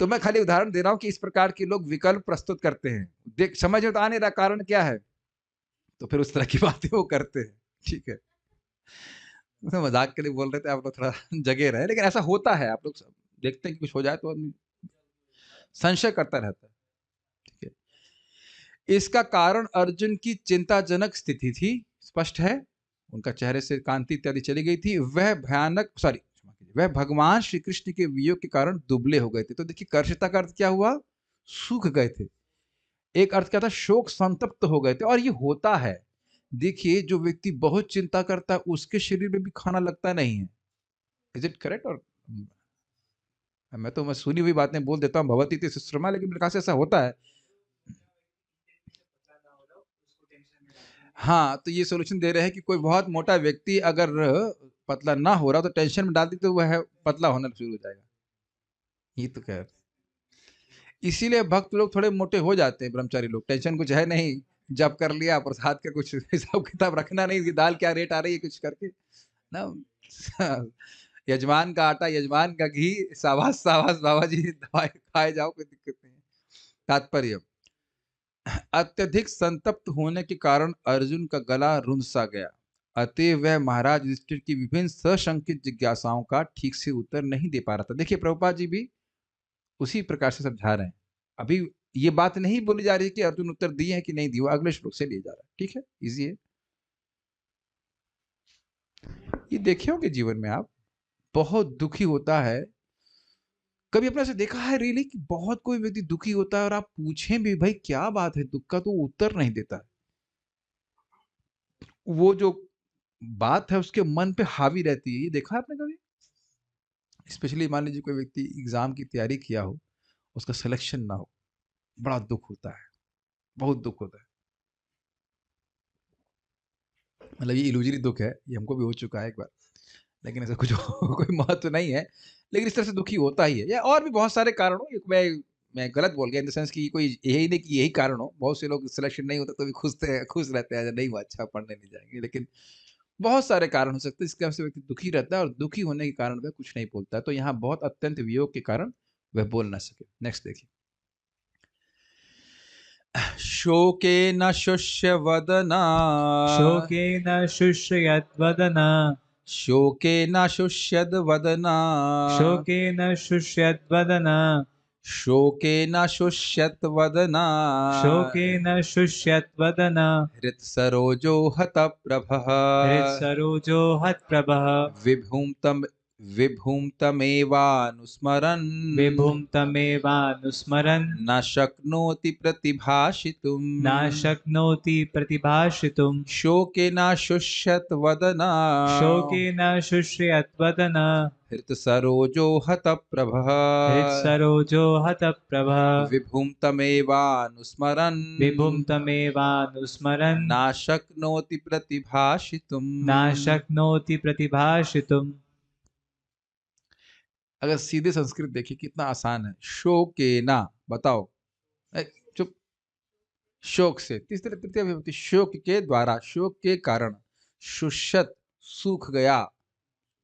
S1: तो मैं खाली उदाहरण दे रहा हूँ कि इस प्रकार के लोग विकल्प प्रस्तुत करते हैं। देख समझ में तो आ नहीं रहा कारण क्या है, तो फिर उस तरह की बातें वो करते हैं। ठीक है, तो मजाक के लिए बोल रहे थे, आप लोग थोड़ा जगे रहे, लेकिन ऐसा होता है। आप लोग देखते हैं कि कुछ हो जाए तो आदमी संशय करता रहता है। ठीक है, इसका कारण अर्जुन की चिंताजनक स्थिति थी, स्पष्ट है। उनका चेहरे से कांति इत्यादि चली गई थी। वह भगवान श्री कृष्ण के वियोग के कारण दुबले हो गए थे। तो देखिए कर्षिता का अर्थ क्या हुआ? सूख गए थे। एक अर्थ क्या था? शोक संतप्त हो गए थे। और ये होता है, देखिए जो व्यक्ति बहुत चिंता करता है उसके शरीर में भी खाना लगता नहीं है। Is it correct? और मैं सुनी हुई बातें बोल देता हूँ, भवती थी सुश्रमा, लेकिन मेरे ख्याल से ऐसा होता है। हाँ, तो ये सोल्यूशन दे रहे हैं कि कोई बहुत मोटा व्यक्ति अगर पतला ना हो रहा तो टेंशन में डाल दी तो वह पतला होना शुरू हो जाएगा। ये तो कह, इसीलिए भक्त लोग थोड़े मोटे हो जाते हैं, ब्रह्मचारी लोग। टेंशन कुछ है नहीं, जब कर लिया, प्रसाद का कुछ हिसाब किताब रखना नहीं कि दाल क्या रेट आ रही है कुछ करके ना। यजमान का आटा, यजमान का घी, साबास साबास बाबा जी, दवाई खाए जाओ, कोई दिक्कत नहीं है। तात्पर्य, अत्यधिक संतप्त होने के कारण अर्जुन का गला रुंध सा गया, अतः वह महाराज युधिष्ठिर की विभिन्न सशंकित जिज्ञासाओं का ठीक से उत्तर नहीं दे पा रहा था। देखिए प्रभुपाद जी भी उसी प्रकार से समझा रहे हैं। अभी ये बात नहीं बोली जा रही कि अर्जुन उत्तर दिए हैं कि नहीं दिए, वो अगले श्लोक से लिए जा रहा है। ठीक है, इजी है। ये देखे होंगे जीवन में आप, बहुत दुखी होता है, कभी अपने से देखा है रियली कि बहुत कोई व्यक्ति दुखी होता है और आप पूछें भी भाई क्या बात है दुख का, तो वो उत्तर नहीं देता है। वो जो बात है उसके मन पे हावी रहती है। ये देखा है आपने कभी? स्पेशली मान लीजिए कोई व्यक्ति एग्जाम की तैयारी किया हो, उसका सिलेक्शन ना हो, बड़ा दुख होता है, बहुत दुख होता है। मतलब ये इल्यूजरी दुख है, ये हमको भी हो चुका है एक बार, लेकिन ऐसा कुछ कोई महत्व नहीं है। लेकिन इस तरह से दुखी होता ही है, या और भी बहुत सारे कारण हो। मैं गलत बोल गया इन द सेंस कि कोई यही नहीं कि यही कारण हो। बहुत से लोग सिलेक्शन नहीं होता तो भी खुश रहते हैं, नहीं हुआ अच्छा पढ़ने नहीं जाएंगे। लेकिन बहुत सारे कारण हो सकते हैं इसके वजह से व्यक्ति दुखी रहता है, और दुखी होने के कारण वह कुछ नहीं बोलता है। तो यहाँ बहुत अत्यंत वियोग के कारण वह बोल ना सके। नेक्स्ट देखिए, शोकेन शुष्य वदना,
S2: शोकेन शुष्यद्वदना
S1: शोकेन शुष्यद वदना,
S2: शोकेन शुष्यद्वदना
S1: शोकेन शुष्यत वदना,
S2: शोकेन शुष्यद्वदना
S1: हृत्सरोजो हतप्रभः,
S2: हृत्सरोजो हतप्रभः
S1: विभूम तम विभूम तमेवानुस्मरन्,
S2: विभुं तमेवानुस्मरन्
S1: न शक्नोति प्रतिभाषितुम्,
S2: न शक्नोति प्रतिभाषितुम्
S1: शोकेन शुष्यत वदना,
S2: शोकेन शुष्यद्वदना
S1: हृत्सरोजो हतप्रभः,
S2: हृत्सरोजो हतप्रभः
S1: विभूम तमेवानुस्मरन्,
S2: विभुं तमेवानुस्मरन्
S1: न शक्नोति प्रतिभाषितुम्।
S2: न शक्नोति प्रतिभाषितुम्।
S1: अगर सीधे संस्कृत देखिए कितना आसान है। शोकेना, बताओ, चुप, शोक से, तीसरे तृतीय विभक्ति, शोक के द्वारा, शोक के कारण, शुष्यत, सूख गया।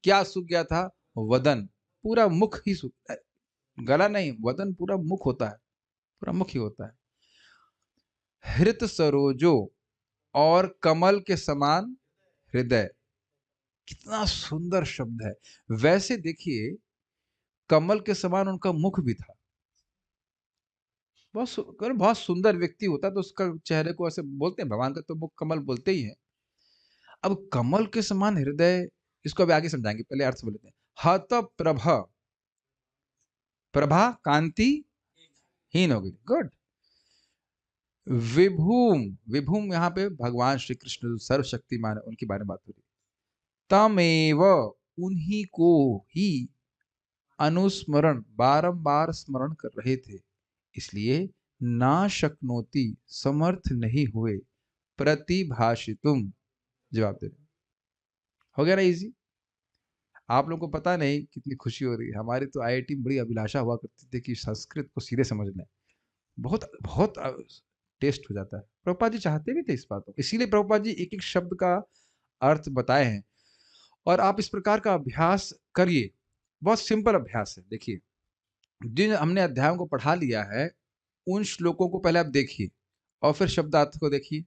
S1: क्या सूख गया था? वदन, पूरा मुख ही सूख, गला नहीं, वदन पूरा मुख होता है, पूरा मुख ही होता है। हृत सरोजो, और कमल के समान हृदय, कितना सुंदर शब्द है। वैसे देखिए कमल के समान उनका मुख भी था। अगर बहुत सुंदर व्यक्ति होता तो उसका चेहरे को ऐसे बोलते हैं, भगवान का तो मुख कमल बोलते ही है। अब कमल के समान हृदय, इसको अभी आगे समझाएंगे, पहले अर्थ बोलते हैं। हत प्रभा, प्रभा कांति हीन हो गई, गुड। विभूम, विभूम यहाँ पे भगवान श्री कृष्ण सर्वशक्तिमान है, उनके बारे में बात हो रही। तमेव, उन्हीं को ही, अनुस्मरण, बारंबार स्मरण कर रहे थे, इसलिए ना शक्नोति, समर्थ नहीं हुए, प्रतिभाषितुम, जवाब दे रहे। हो गया ना इजी? आप लोगों को पता नहीं कितनी खुशी हो रही है। हमारी तो आईआईटी में बड़ी अभिलाषा हुआ करती थी कि संस्कृत को सीधे समझ लें, बहुत बहुत टेस्ट हो जाता है। प्रभुपाद जी चाहते भी थे इस बात को, इसीलिए प्रभुपाद जी एक एक शब्द का अर्थ बताए हैं। और आप इस प्रकार का अभ्यास करिए, बहुत सिंपल अभ्यास है। देखिए जिन हमने अध्यायों को पढ़ा लिया है, उन श्लोकों को पहले आप देखिए, और फिर शब्दार्थ को देखिए,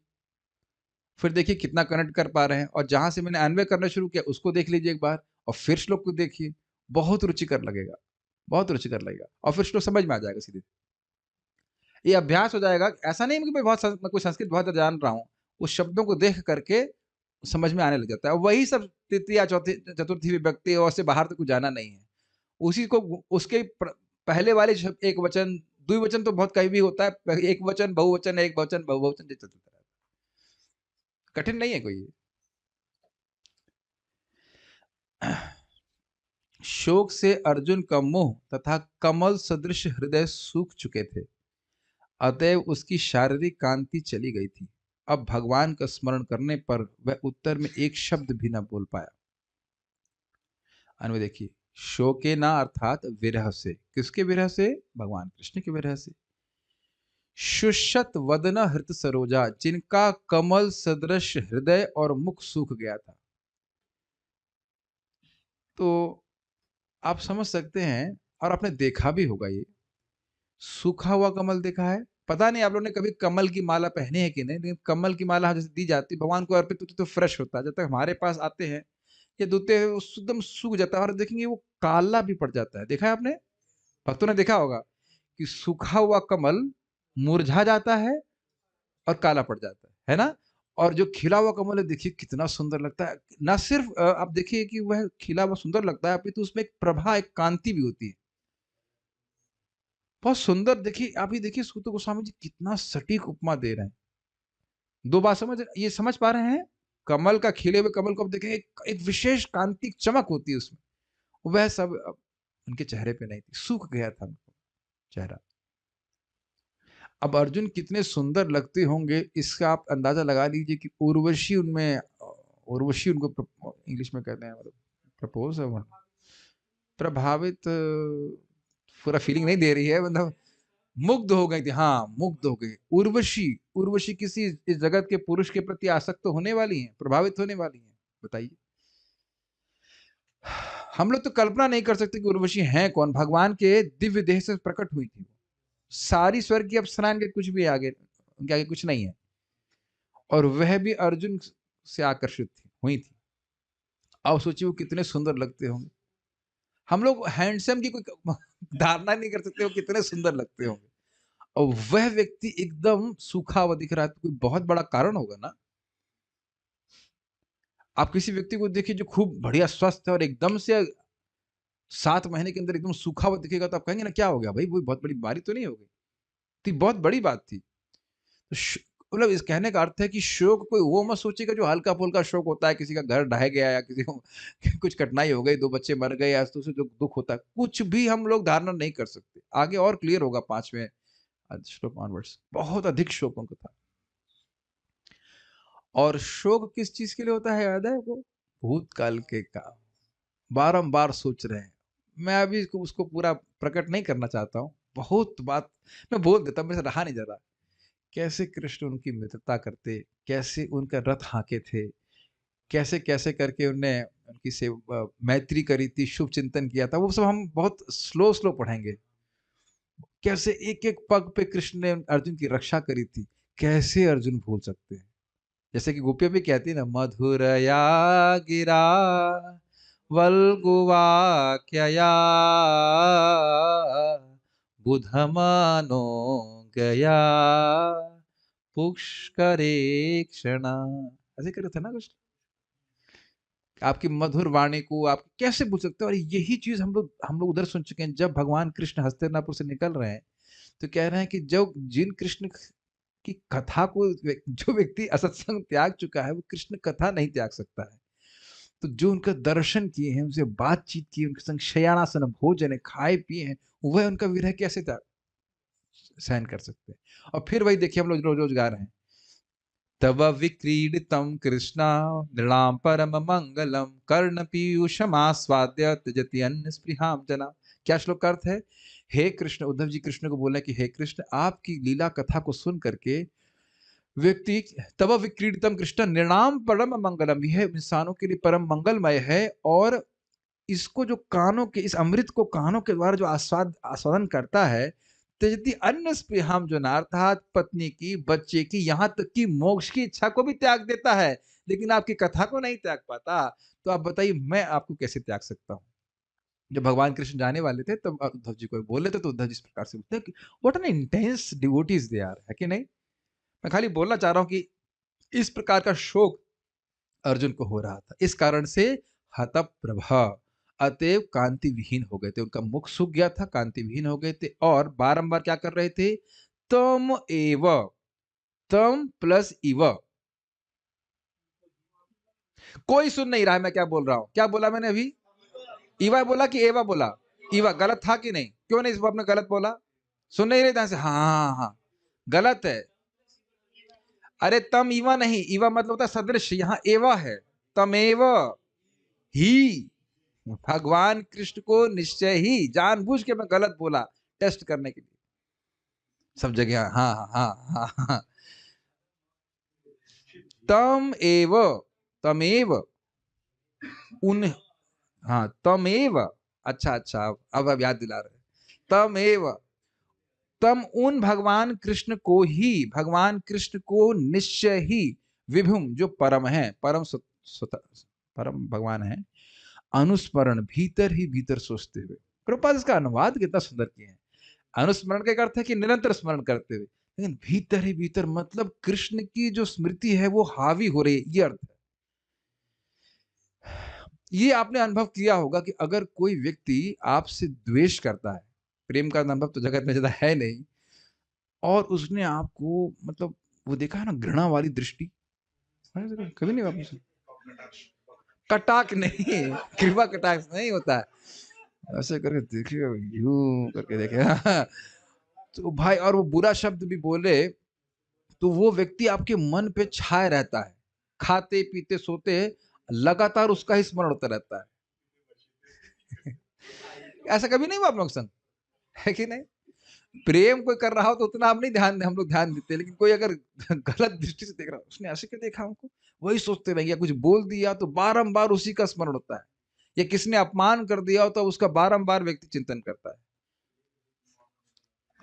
S1: फिर देखिए कितना कनेक्ट कर पा रहे हैं। और जहां से मैंने अन्वय करना शुरू किया उसको देख लीजिए एक बार, और फिर श्लोक को देखिए, बहुत रुचिकर लगेगा, बहुत रुचिकर लगेगा। और फिर श्लोक समझ में आ जाएगा सीधे, ये अभ्यास हो जाएगा। ऐसा नहीं कि मैं कोई संस्कृत बहुत जान रहा हूँ, उस शब्दों को देख करके समझ में आने लग जाता है। वही सब तृतीय चौथी चतुर्थी विभक्ति और से बाहर तो कुछ जाना नहीं है। उसी को उसके पहले वाले एक वचन द्विवचन तो बहुत कहीं भी होता है, एक वचन बहुवचन, एक वचन बहुवचन, चलता रहता है, कठिन नहीं है कोई। शोक से अर्जुन का मुंह तथा कमल सदृश हृदय सूख चुके थे, अतएव उसकी शारीरिक कांति चली गई थी। अब भगवान का स्मरण करने पर वह उत्तर में एक शब्द भी न बोल पाया। अन्वय देखिए, शोके ना अर्थात विरह से, किसके विरह से? भगवान कृष्ण के विरह से। शुष्यत वदन हृत सरोजा, जिनका कमल सदृश हृदय और मुख सूख गया था। तो आप समझ सकते हैं, और आपने देखा भी होगा ये, सूखा हुआ कमल देखा है? पता नहीं आप लोगों ने कभी कमल की माला पहनी है कि नहीं, लेकिन कमल की माला जैसे दी जाती है भगवान को अर्पित होती तो फ्रेश होता है। जब तक हमारे पास आते हैं ये धोते हैं वो एकदम सूख जाता है और देखेंगे वो काला भी पड़ जाता है। देखा है आपने? भक्तों ने देखा होगा कि सूखा हुआ कमल मुरझा जाता है और काला पड़ जाता है ना? और जो खिला हुआ कमल है देखिए कितना सुंदर लगता है। ना सिर्फ आप देखिए कि वह खिला हुआ सुंदर लगता है अपितु उसमें एक प्रभा, एक कांति भी होती है। बहुत सुंदर। देखिए आप ही देखिए सूत गोस्वामी जी कितना सटीक उपमा दे रहे हैं। दो बात समझ पा रहे हैं? कमल का, खिले हुए कमल को आप देखें, एक विशेष कांति चमक होती है उसमें। वह सब अब उनके चेहरे पे नहीं थी, सूख गया था उनका चेहरा। अब अर्जुन कितने सुंदर लगते होंगे इसका आप अंदाजा लगा लीजिए कि उर्वशी उनमें, उर्वशी उनको इंग्लिश में कहते हैं, मतलब प्रपोज है, प्रभावित, पूरा फीलिंग नहीं दे रही है, मतलब मुग्ध हो गई थी। हाँ, मुग्ध हो गई। उर्वशी, उर्वशी किसी इस जगत के पुरुष के प्रति आसक्त तो होने वाली हैं, प्रभावित होने वाली हैं? बताइए। हम लोग तो कल्पना नहीं कर सकते कि उर्वशी हैं कौन। भगवान के दिव्य देह से प्रकट हुई थी। सारी स्वर्ग की अप्सराएं के कुछ भी आगे, उनके आगे कुछ नहीं है। और वह भी अर्जुन से आकर्षित थी, हुई थी। अब सोचिए वो कितने सुंदर लगते होंगे। हम लोग हैंडसम की कोई धारणा नहीं कर सकते वो कितने सुंदर लगते होंगे। और वह व्यक्ति एकदम सूखा हुआ दिख रहा है तो कोई बहुत बड़ा कारण होगा ना। आप किसी व्यक्ति को देखिए जो खूब बढ़िया स्वस्थ है और एकदम से 7 महीने के अंदर एकदम सूखा हुआ दिखेगा तो आप कहेंगे ना क्या हो गया भाई, वो बहुत बड़ी बीमारी तो नहीं हो गई? तो बहुत बड़ी बात थी। तो मतलब इस कहने का अर्थ है कि शोक कोई वो मत सोचिएगा जो हल्का फुल्का शोक होता है, किसी का घर ढह गया या किसी को कुछ कठिनाई हो गई, 2 बच्चे मर गए या तो उसे जो दुख होता है, कुछ भी हम लोग धारणा नहीं कर सकते। आगे और क्लियर होगा 5वें श्लोक ऑनवर्ड्स। बहुत अधिक शोक उनको था। और शोक किस चीज के लिए होता है याद है वो? भूतकाल के का बारंबार सोच रहे हैं। मैं अभी उसको पूरा प्रकट नहीं करना चाहता हूँ। बहुत बात मैं बोल देता हूँ, मेरे से रहा नहीं जा रहा। कैसे कृष्ण उनकी मित्रता करते, कैसे उनका रथ हाँके थे, कैसे कैसे करके उनने उनकी से मैत्री करी थी, शुभ चिंतन किया था, वो सब हम बहुत स्लो स्लो पढ़ेंगे। कैसे एक एक पग पे कृष्ण ने अर्जुन की रक्षा करी थी, कैसे अर्जुन भूल सकते हैं? जैसे कि गोपियां भी कहती है ना, मधुरया गिरा वल्गुवाक्यया बुधमानो गया पुष्करे क्षणा। ऐसे कर रहे थे ना कुछ। आपकी मधुर वाणी को आप कैसे भूल सकते हो? और यही चीज हम लोग उधर सुन चुके हैं। जब भगवान कृष्ण हस्तिनापुर से निकल रहे हैं तो कह रहे हैं कि जो जिन कृष्ण की कथा को जो व्यक्ति असत्संग त्याग चुका है वो कृष्ण कथा नहीं त्याग सकता है। तो जो उनका दर्शन किए हैं, उनसे बातचीत की, उनके संग शयनासन भोजन है, खाए पिए हैं, वह उनका विरह कैसे सहन कर सकते हैं? और फिर वही देखिए हम लोग रोज रोज गा रहे हैं, तव विक्रीडितं कृष्णा नृणां परम मंगलम कर्ण पीयूषमास्वाद्य त्यजति अन्य स्पृहाम जना। क्या श्लोक का अर्थ है? हे कृष्ण, उद्धव जी कृष्ण को बोले कि हे कृष्ण, आपकी लीला कथा को सुन करके व्यक्ति, तब विक्रीडितम कृष्ण निर्णाम परम मंगलम, यह इंसानों के लिए परम मंगलमय है। और इसको जो कानों के, इस अमृत को कानों के द्वारा जो आस्वादन करता है, त्यजति अन्य स्पृहाम जो ना, अर्थात पत्नी की, बच्चे की, यहाँ तक कि मोक्ष की इच्छा को भी त्याग देता है, लेकिन आपकी कथा को नहीं त्याग पाता। तो आप बताइए मैं आपको कैसे त्याग सकता हूँ? जब भगवान कृष्ण जाने वाले थे तब उद्धव जी को बोले थे तो उद्धव जी इस प्रकार से बोलते हैं कि what an intense devotees they are, है कि नहीं? मैं खाली बोलना चाह रहा हूँ कि इस प्रकार का शोक अर्जुन को हो रहा था। इस कारण से हतप्रभा, अतएव कांति विहीन हो गए थे। उनका मुख सूख गया था, कांति विहीन हो गए थे और बारंबार क्या कर रहे थे? तम एव, तम प्लस इव। कोई सुन नहीं रहा है मैं क्या बोल रहा हूं। क्या बोला मैंने अभी? इवा बोला कि एवा बोला? इवा गलत था कि नहीं? क्यों नहीं इसको आपने गलत बोला? सुन नहीं रहे ध्यान से? हाँ हाँ हाँ, गलत है। अरे तम इवा नहीं, इवा मतलब होता है सदृश, यहाँ एवा है। तमेव ही, भगवान कृष्ण को निश्चय ही, जानबूझ के मैं गलत बोला टेस्ट करने के लिए सब जगह। हाँ हाँ हाँ हाँ, तम एव, तमेव उन, हाँ तमेव। अच्छा अच्छा, अब याद दिला रहे। तमेव तम उन भगवान कृष्ण को ही, भगवान कृष्ण को निश्चय ही, विभुम जो परम है, परम भगवान है, अनुस्मरण भीतर ही भीतर सोचते हुए। प्रभुपाद इसका अनुवाद कितना सुंदर किए हैं। अनुस्मरण का अर्थ है कि निरंतर स्मरण करते हुए, लेकिन भीतर ही भीतर मतलब कृष्ण की जो स्मृति है वो हावी हो रही है, ये अर्थ है। ये आपने अनुभव किया होगा कि अगर कोई व्यक्ति आपसे द्वेष करता है, प्रेम का अनुभव तो जगत में ज्यादा है नहीं, और उसने आपको मतलब वो देखा है ना, घृणा वाली दृष्टि, कभी नहीं आपने कटाक्ष नहीं, कृपा कटाक्ष नहीं होता है, ऐसे करके देखिए, यूं करके देखे तो भाई, और वो बुरा शब्द भी बोले तो वो व्यक्ति आपके मन पे छाए रहता है, खाते पीते सोते लगातार उसका ही स्मरण होता रहता है। ऐसा कभी नहीं हुआ आप लोग संग, है कि नहीं? प्रेम कोई कर रहा हो तो उतना हम नहीं ध्यान, हम लोग ध्यान देते, लेकिन कोई अगर गलत दृष्टि से देख रहा हो, उसने ऐसे क्यों देखा हमको, वही सोचते रहेंगे। कुछ बोल दिया तो बारंबार उसी का स्मरण होता है, या किसने अपमान कर दिया हो तो उसका बारंबार व्यक्ति चिंतन करता है।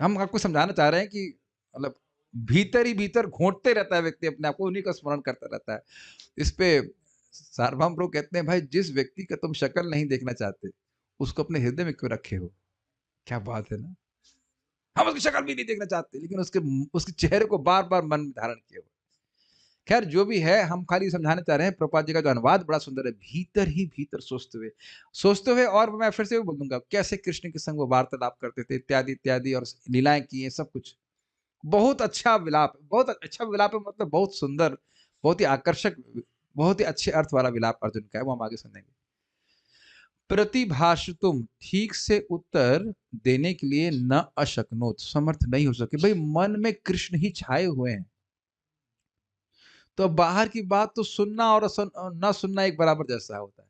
S1: हम आपको समझाना चाह रहे हैं कि मतलब भीतर ही भीतर घोंटते रहता है व्यक्ति अपने आप को, उन्हीं का स्मरण करता रहता है। इस पे सार्वभौम प्रभु कहते हैं, भाई जिस व्यक्ति का तुम शक्ल नहीं देखना चाहते उसको अपने हृदय में क्यों रखे हो। क्या बात है ना, हम उसकी शक्ल भी नहीं देखना चाहते, लेकिन उसके चेहरे को बार बार मन में धारण किए हुए। खैर जो भी है, हम खाली समझाना चाह रहे हैं, प्रभुपाद जी का जो अनुवाद बड़ा सुंदर है, भीतर ही भीतर सोचते हुए, सोचते हुए। और मैं फिर से भी बोल दूंगा, कैसे कृष्ण के संग वो वार्तालाप करते थे, इत्यादि इत्यादि, और लीलाएं की है, सब कुछ बहुत अच्छा विलाप, बहुत अच्छा विलाप है, मतलब बहुत सुंदर, बहुत ही आकर्षक, बहुत ही अच्छे अर्थ वाला विलाप अर्जुन का है, वो हम आगे सुनेंगे। प्रतिभाष तुम, ठीक से उत्तर देने के लिए न अशक्नोत, समर्थ नहीं हो सके। भाई मन में कृष्ण ही छाए हुए हैं, तो बाहर की बात तो सुनना और न सुनना एक बराबर जैसा होता है।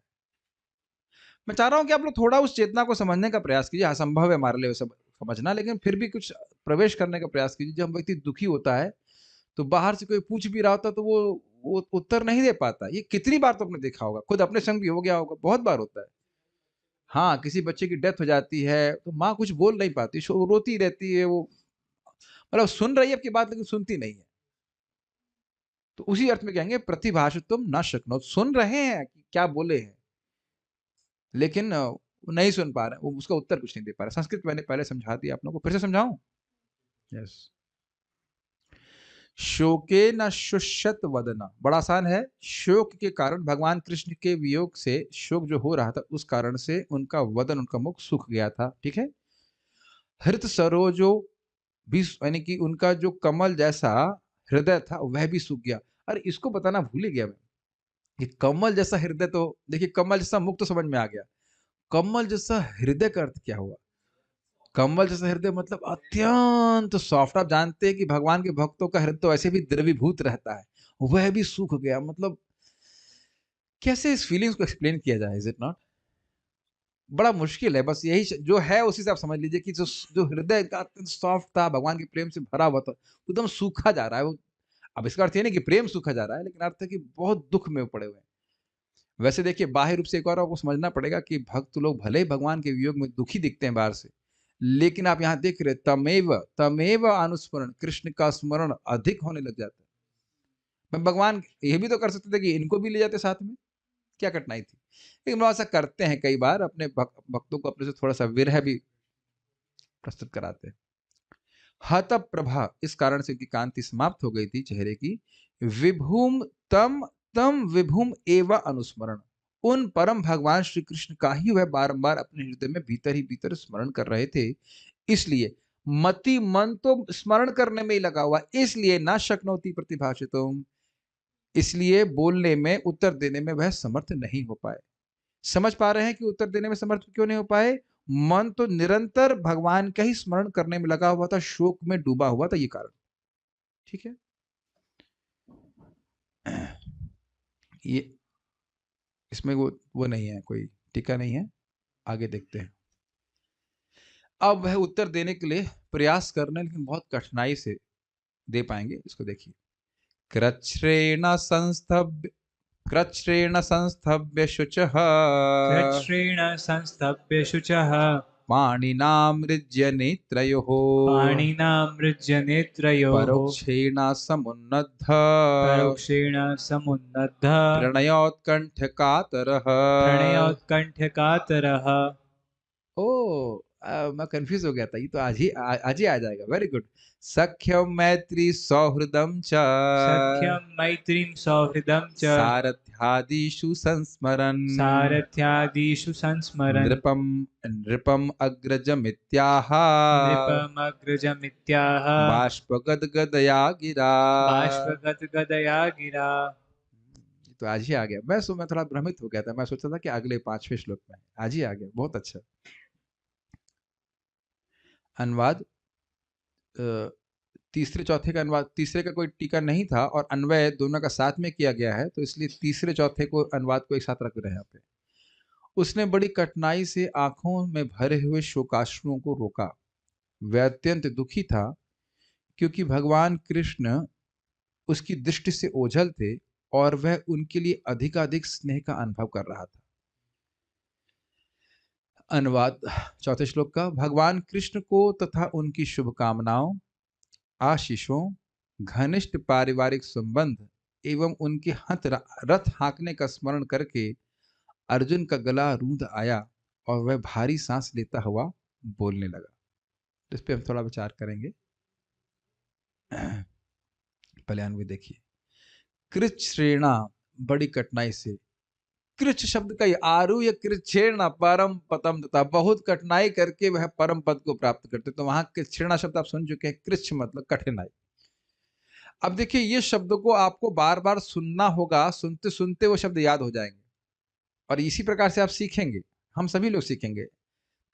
S1: मैं चाह रहा हूं कि आप लोग थोड़ा उस चेतना को समझने का प्रयास कीजिए। असंभव है हमारे लिए सब समझना, लेकिन फिर भी कुछ प्रवेश करने का प्रयास कीजिए। जब व्यक्ति दुखी होता है तो बाहर से कोई पूछ भी रहा होता तो वो उत्तर नहीं दे पाता। ये कितनी बार तो आपने देखा होगा, खुद अपने संग भी हो गया होगा, बहुत बार होता है। हाँ, किसी बच्चे की डेथ हो जाती है तो माँ कुछ बोल नहीं पाती, रोती रहती है, वो मतलब सुन रही है आपकी बात लेकिन सुनती नहीं है। तो उसी अर्थ में कहेंगे प्रतिभाष तुम न शक्नो, सुन रहे हैं कि क्या बोले हैं, लेकिन वो नहीं सुन पा रहे, वो उसका उत्तर कुछ नहीं दे पा रहे। संस्कृत मैंने पहले समझा दिया, आप लोगों को फिर से समझाऊं? यस। शोके न शुष्यत वदना, बड़ा आसान है। शोक के कारण, भगवान कृष्ण के वियोग से शोक जो हो रहा था, उस कारण से उनका वदन, उनका मुख सूख गया था। ठीक है। हृत सरोजो भी, यानी कि उनका जो कमल जैसा हृदय था वह भी सूख गया। अरे इसको बताना भूल ही गया मैं, कि कमल जैसा हृदय, तो देखिए कमल जैसा मुख तो समझ में आ गया, कमल जैसा हृदय का अर्थ क्या हुआ। कमल जैसा हृदय मतलब अत्यंत सॉफ्ट। आप जानते हैं कि भगवान के भक्तों का हृदय तो ऐसे भी द्रवीभूत रहता है, वह भी सूख गया। मतलब कैसे इस फीलिंग्स को एक्सप्लेन किया जाए, इज इट नॉट? बड़ा मुश्किल है। बस यही जो है उसी से आप समझ लीजिए कि जो जो हृदय का अत्यंत सॉफ्ट था, भगवान के प्रेम से भरा हुआ था, एकदम सूखा जा रहा है वो। अब इसका अर्थ ये नहीं कि प्रेम सूखा जा रहा है, लेकिन अर्थ है कि बहुत दुख में पड़े हुए हैं। वैसे देखिए, बाह्य रूप से एक और आपको समझना पड़ेगा कि भक्त लोग भले ही भगवान के वियोग में दुखी दिखते हैं बाहर से, लेकिन आप यहाँ देख रहे, तमेव तमेव अनुस्मरण, कृष्ण का स्मरण अधिक होने लग जाता है। मैं भगवान ये भी तो कर सकते थे कि इनको भी ले जाते साथ में, क्या कठिनाई थी। लेकिन वो ऐसा करते हैं कई बार, अपने भक्तों को अपने से थोड़ा सा विरह भी प्रस्तुत कराते हैं। हत प्रभा, इस कारण से उनकी कांति समाप्त हो गई थी चेहरे की। विभूम तम तम विभूम एवं अनुस्मरण, उन परम भगवान श्री कृष्ण का ही वह बारंबार अपने हृदय में भीतर ही भीतर स्मरण कर रहे थे। इसलिए मति, मन तो स्मरण करने में ही लगा हुआ, इसलिए ना शक्नोति प्रतिभाषितुम, इसलिए बोलने में, उत्तर देने में वह समर्थ नहीं हो पाए। समझ पा रहे हैं कि उत्तर देने में समर्थ क्यों नहीं हो पाए? मन तो निरंतर भगवान का ही स्मरण करने में लगा हुआ था, शोक में डूबा हुआ था, ये कारण। ठीक है। ये इसमें वो नहीं है, कोई टीका नहीं है, आगे देखते हैं। अब वह उत्तर देने के लिए प्रयास करने, लेकिन बहुत कठिनाई से दे पाएंगे। इसको देखिए। कृच्छ्रेण संस्तभ्य, कृच्छ्रेण संस्तभ्य शुचः,
S2: कृच्छ्रेण संस्तभ्य शुचः,
S1: पाणिनामृज्य नेत्रयोः
S2: पाणिनामृज्य नेत्रयोः
S1: परोक्षेण समुन्नद्ध
S2: परोक्षेण समुन्नद्ध
S1: प्रणयोत्कण्ठकातरः।
S2: प्रणयोत्कण्ठकातरः।
S1: ओ मैं कंफ्यूज हो गया था, ये तो आज ही आ जाएगा। Very good. सख्यम मैत्री सौहृदम च
S2: सख्यं मैत्रीं सौहृदं च
S1: सारथ्यादिषु संस्मरन्
S2: सारथ्यादिषु संस्मरन्
S1: नृपम नृपम अग्रजमित्याह
S2: नृपमग्रजमित्याह
S1: बाष्पगदगदया गिरा।
S2: बाष्पगदगदया गिरा।
S1: ये तो आज ही आ गया। मैं थोड़ा भ्रमित हो गया था, मैं सोचा था कि अगले 5वें श्लोक में, आज ही आ गया। बहुत अच्छा। अनुवाद तीसरे चौथे का अनुवाद, तीसरे का कोई टीका नहीं था और अन्वय दोनों का साथ में किया गया है, तो इसलिए तीसरे चौथे को अनुवाद को एक साथ रख रहे हैं यहाँ पे। उसने बड़ी कठिनाई से आंखों में भरे हुए शोकाश्रुओं को रोका। वह अत्यंत दुखी था क्योंकि भगवान कृष्ण उसकी दृष्टि से ओझल थे और वह उनके लिए अधिकाधिक स्नेह का अनुभव कर रहा था। अनुवाद चौथे श्लोक का। भगवान कृष्ण को तथा उनकी शुभकामनाओं, आशीषों, घनिष्ठ पारिवारिक संबंध एवं उनके रथ हाँकने का स्मरण करके अर्जुन का गला रूंध आया और वह भारी सांस लेता हुआ बोलने लगा। इस पे हम थोड़ा विचार करेंगे। पहले अनुवाद देखिए। कृच्छ्रेणा, बड़ी कठिनाई से। कृच्छ शब्द का आरुह्य कृच्छ्रेणा परम पदम तथा, बहुत कठिनाई करके वह परम पद को प्राप्त करते। तो वहां कृच्छ्रेणा शब्द आप सुन चुके हैं। कृच्छ मतलब कठिनाई। अब देखिए, ये शब्द को आपको बार बार सुनना होगा, सुनते सुनते वो शब्द याद हो जाएंगे और इसी प्रकार से आप सीखेंगे। हम सभी लोग सीखेंगे।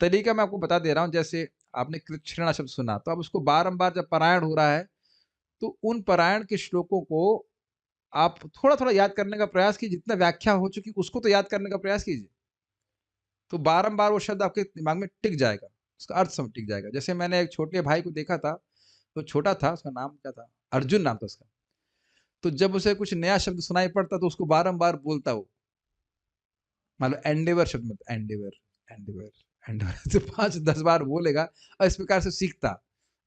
S1: तरीका मैं आपको बता दे रहा हूं। जैसे आपने कृच्छ्रेणा शब्द सुना, तो अब उसको बारंबार जब पारायण हो रहा है तो उन पारायण के श्लोकों को आप थोड़ा थोड़ा याद करने का प्रयास कीजिए। जितना व्याख्या हो चुकी उसको तो याद करने का प्रयास कीजिए, तो बारंबार वो शब्द आपके दिमाग में टिक जाएगा, उसका अर्थ समझ टिक जाएगा। जैसे मैंने एक छोटे भाई को देखा था, तो छोटा था, उसका नाम क्या था, अर्जुन नाम था उसका। तो जब उसे कुछ नया शब्द सुनाई पड़ता तो उसको बारंबार बोलता वो। मतलब एंडेवर शब्द में एंडेवर एंडेवर एंडेवर तो 5-10 बार बोलेगा और इस प्रकार से सीखता।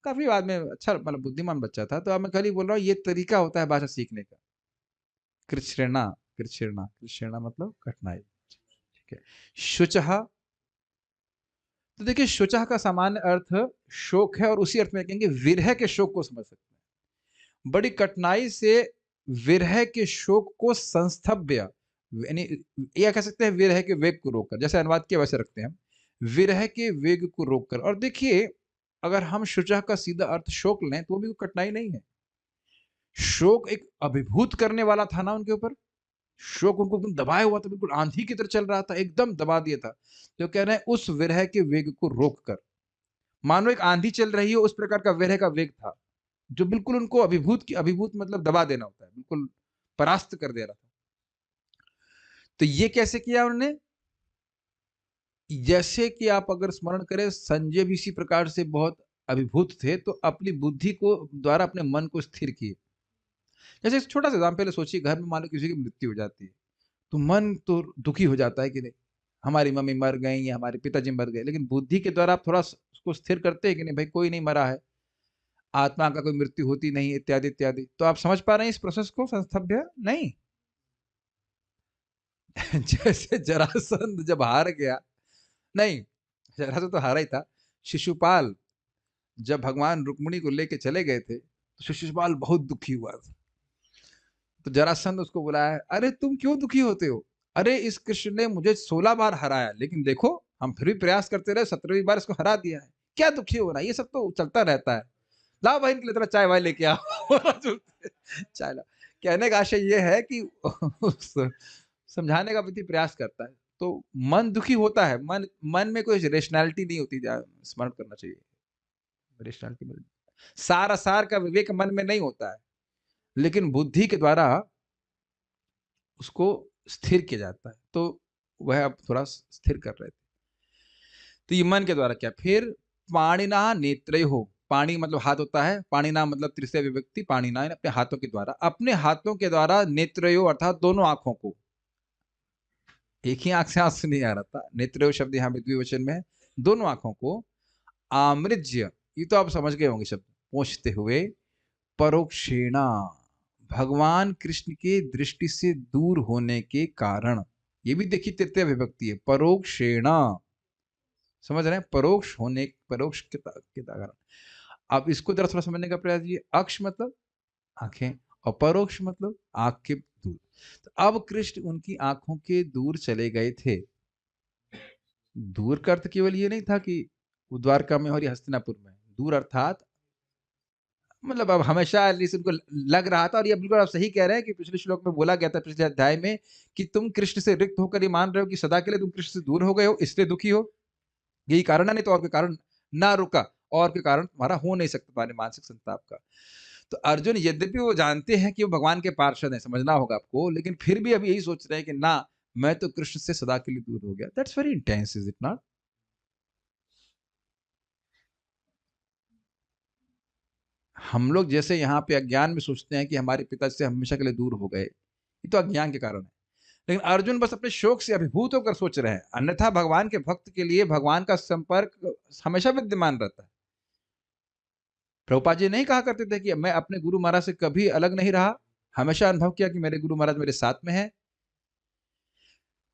S1: काफी बाद में अच्छा, मतलब बुद्धिमान बच्चा था। तो अब मैं खाली बोल रहा हूँ, ये तरीका होता है भाषा सीखने का। कृच्छ्रेणा, कृच्छ्रेणा, कृच्छ्रेणा मतलब कठिनाई। ठीक है। शुचः, तो देखिए शुचः का सामान्य अर्थ शोक है और उसी अर्थ में कहेंगे विरह के शोक को समझ सकते हैं। बड़ी कठिनाई से विरह के शोक को संस्तभ्य, यानी यह कह सकते हैं विरह के वेग को रोककर। जैसे अनुवाद किया वैसे रखते हैं हम, विरह के वेग को रोककर। और देखिए, अगर हम शुचः का सीधा अर्थ शोक लें तो वो भी कोई कठिनाई नहीं है। शोक एक अभिभूत करने वाला था ना उनके ऊपर। शोक उनको एकदम दबाया हुआ था, बिल्कुल आंधी की तरह चल रहा था, एकदम दबा दिया था। तो कह रहे हैं उस विरह के वेग को रोककर, मानो एक आंधी चल रही है, उस प्रकार का विरह का वेग था जो बिल्कुल उनको अभिभूत मतलब दबा देना होता है, बिल्कुल परास्त कर दे रहा था। तो ये कैसे किया उन्होंने? जैसे कि आप अगर स्मरण करें, संजय भी इसी प्रकार से बहुत अभिभूत थे, तो अपनी बुद्धि को द्वारा अपने मन को स्थिर किए। जैसे एक छोटा सा एग्जाम्पल पहले सोचिए, घर में मान लो किसी की मृत्यु हो जाती है, तो मन तो दुखी हो जाता है कि नहीं, हमारी मम्मी मर गई या हमारे पिताजी मर गए। लेकिन बुद्धि के द्वारा आप थोड़ा उसको स्थिर करते हैं कि नहीं, भाई कोई नहीं मरा है, आत्मा का कोई मृत्यु होती नहीं, इत्यादि इत्यादि। तो आप समझ पा रहे हैं इस प्रोसेस को, संस्थभ्य नहीं। जैसे जरासंध जब हार गया, नहीं जरासंध तो हारा ही था। शिशुपाल जब भगवान रुक्मिणी को लेके चले गए थे, तो शिशुपाल बहुत दुखी हुआ था। तो जरासंध उसको बुलाया, अरे तुम क्यों दुखी होते हो? अरे इस कृष्ण ने मुझे 16 बार हराया, लेकिन देखो हम फिर भी प्रयास करते रहे, 17वीं बार इसको हरा दिया है। क्या दुखी होना, ये सब तो चलता रहता है। लाओ भाई इनके लिए थोड़ा चाय वाय लेके आओ। चाय ला। कहने का आशय ये है कि समझाने का प्रति प्रयास करता है। तो मन दुखी होता है, मन में कोई रेशनैलिटी नहीं होती, स्मरण करना चाहिए। रेशनैलिटी, सार का विवेक मन में नहीं होता है, लेकिन बुद्धि के द्वारा उसको स्थिर किया जाता है। तो वह अब थोड़ा स्थिर कर रहे थे। तो ये मन के द्वारा क्या। फिर पाणिना नेत्रयोः, पाणी मतलब हाथ होता है, पाणिना मतलब तृतीय विभक्ति, पाणिना अपने हाथों के द्वारा, अपने हाथों के द्वारा नेत्रयोः अर्थात दोनों आंखों को, एक ही आंख से आंसू नहीं आ रहा था। नेत्रयोः शब्द यहाँ पे द्विवचन में है, दोनों आंखों को आमृज्य, ये तो आप समझ गए होंगे शब्द, पोंछते हुए, परोक्षेणा, भगवान कृष्ण के दृष्टि से दूर होने के कारण, ये भी देखिए तृतीय विभक्ति है, परोक्षेणा, समझ रहे हैं, परोक्ष होने, परोक्ष के कारण। अब इसको जरा थोड़ा समझने का प्रयास कीजिए। अक्ष मतलब आंखें, और परोक्ष मतलब आंख के दूर। तो अब कृष्ण उनकी आंखों के दूर चले गए थे। दूर का अर्थ केवल ये नहीं था कि वो द्वारका में और ये हस्तिनापुर में, दूर अर्थात मतलब अब हमेशा एटलीस्ट उनको लग रहा था, और ये बिल्कुल आप सही कह रहे हैं कि पिछले श्लोक में बोला गया था, पिछले अध्याय में, कि तुम कृष्ण से रिक्त होकर ये मान रहे हो कि सदा के लिए तुम कृष्ण से दूर हो गए हो, इसलिए दुखी हो, यही कारण है, नहीं तो और कोई कारण ना रुका, और कोई कारण तुम्हारा हो नहीं सकता तुम्हारे मानसिक संताप का। तो अर्जुन यद्यपि वो जानते हैं कि वो भगवान के पार्षद हैं, समझना होगा आपको, लेकिन फिर भी अब यही सोच रहे हैं कि ना, मैं तो कृष्ण से सदा के लिए दूर हो गया। That's very intense, is it not? हम लोग जैसे यहाँ पे अज्ञान में सोचते हैं कि हमारे पिता से हमेशा के लिए दूर हो गए, ये तो अज्ञान के कारण है, लेकिन अर्जुन बस अपने शोक से अभिभूत होकर सोच रहे हैं, अन्यथा भगवान के भक्त के लिए भगवान का संपर्क हमेशा विद्यमान रहता है। प्रभुपाद जी नहीं कहा करते थे कि मैं अपने गुरु महाराज से कभी अलग नहीं रहा, हमेशा अनुभव किया कि मेरे गुरु महाराज मेरे साथ में है।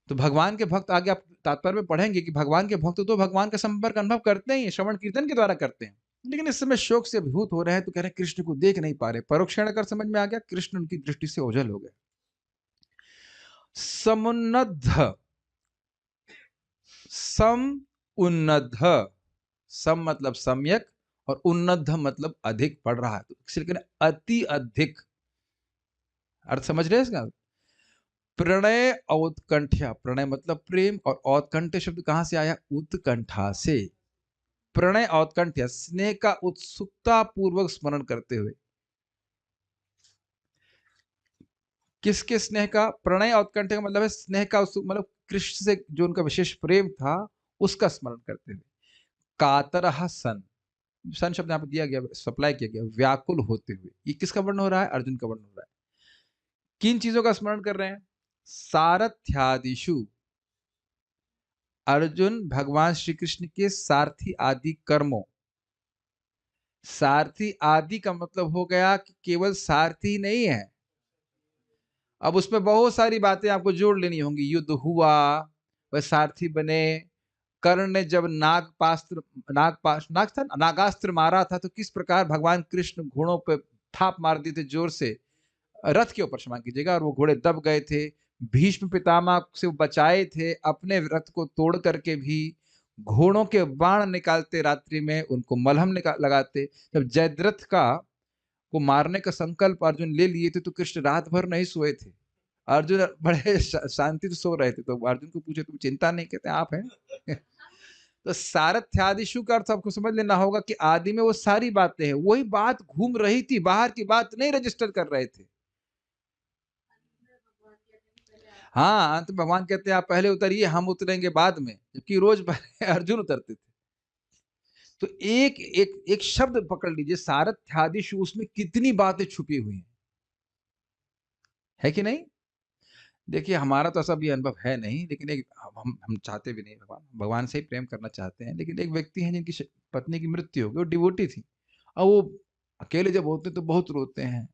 S1: तो भगवान के भक्त, आगे आप तात्पर्य में पढ़ेंगे कि भगवान के भक्त तो भगवान का संपर्क अनुभव करते ही, श्रवण कीर्तन के द्वारा करते हैं, लेकिन इस समय शोक से अभिभूत हो रहे हैं, तो कह रहे हैं कृष्ण को देख नहीं पा रहे। परोक्षण कर समझ में आ गया, कृष्ण उनकी दृष्टि से ओझल हो गए। समुन्नद्ध, सम उन्नद्ध, सम मतलब सम्यक, और उन्नद्ध मतलब अधिक पढ़ रहा है, तो इसलिए कह रहे हैं अति अधिक। अर्थ समझ रहे हैं इसका? प्रणय औत्कंठ्या, प्रणय मतलब प्रेम, और औत्कंठ्य शब्द कहां से आया? उत्कंठा से। प्रणय औत्कंठ्य, स्नेह का उत्सुकता पूर्वक स्मरण करते हुए। किसके स्नेह का? प्रणय औत्कंठ्य का मतलब है स्नेह का उत्सुक, मतलब कृष्ण से जो उनका विशेष प्रेम था उसका स्मरण करते हुए। कातरः सन, सन शब्द यहाँ पर दिया गया, सप्लाई किया गया, व्याकुल होते हुए। ये किसका वर्णन हो रहा है? अर्जुन का वर्णन हो रहा है। किन चीजों का स्मरण कर रहे हैं? सारथ्यादिषु, अर्जुन भगवान श्री कृष्ण के सारथी आदि कर्मों। सारथी आदि का मतलब हो गया कि केवल सारथी नहीं है, अब उसमें बहुत सारी बातें आपको जोड़ लेनी होंगी। युद्ध हुआ, वह सारथी बने, कर्ण ने जब नागास्त्र मारा था, तो किस प्रकार भगवान कृष्ण घोड़ों पे थाप मार दिए थे जोर से, रथ के ऊपर क्षमा कीजिएगा, और वो घोड़े दब गए थे। भीष्म पितामह से बचाए थे, अपने रथ को तोड़ करके भी घोड़ों के बाण निकालते, रात्रि में उनको मलहम लगाते। जब जयद्रथ का को मारने का संकल्प अर्जुन ले लिए थे, तो कृष्ण रात भर नहीं सोए थे। अर्जुन बड़े शांति से सो रहे थे, तो अर्जुन को पूछे तुम चिंता नहीं, कहते आप हैं। तो सारथ्यादिशु का अर्थ आपको समझ लेना होगा कि आदि में वो सारी बातें हैं, वही बात घूम रही थी, बाहर की बात नहीं रजिस्टर कर रहे थे। हाँ, अंत में भगवान कहते हैं आप पहले उतरिए, हम उतरेंगे बाद में, जबकि रोज पहले अर्जुन उतरते थे। तो एक एक एक शब्द पकड़ लीजिए, सारथ्यादिशु, उसमें कितनी बातें छुपी हुई हैं, है कि नहीं? देखिए हमारा तो ऐसा भी अनुभव है नहीं, लेकिन एक हम चाहते भी नहीं, भगवान से ही प्रेम करना चाहते हैं, लेकिन एक व्यक्ति है जिनकी पत्नी की मृत्यु हो गई, वो डिवोटी थी, और वो अकेले जब होते तो बहुत रोते हैं।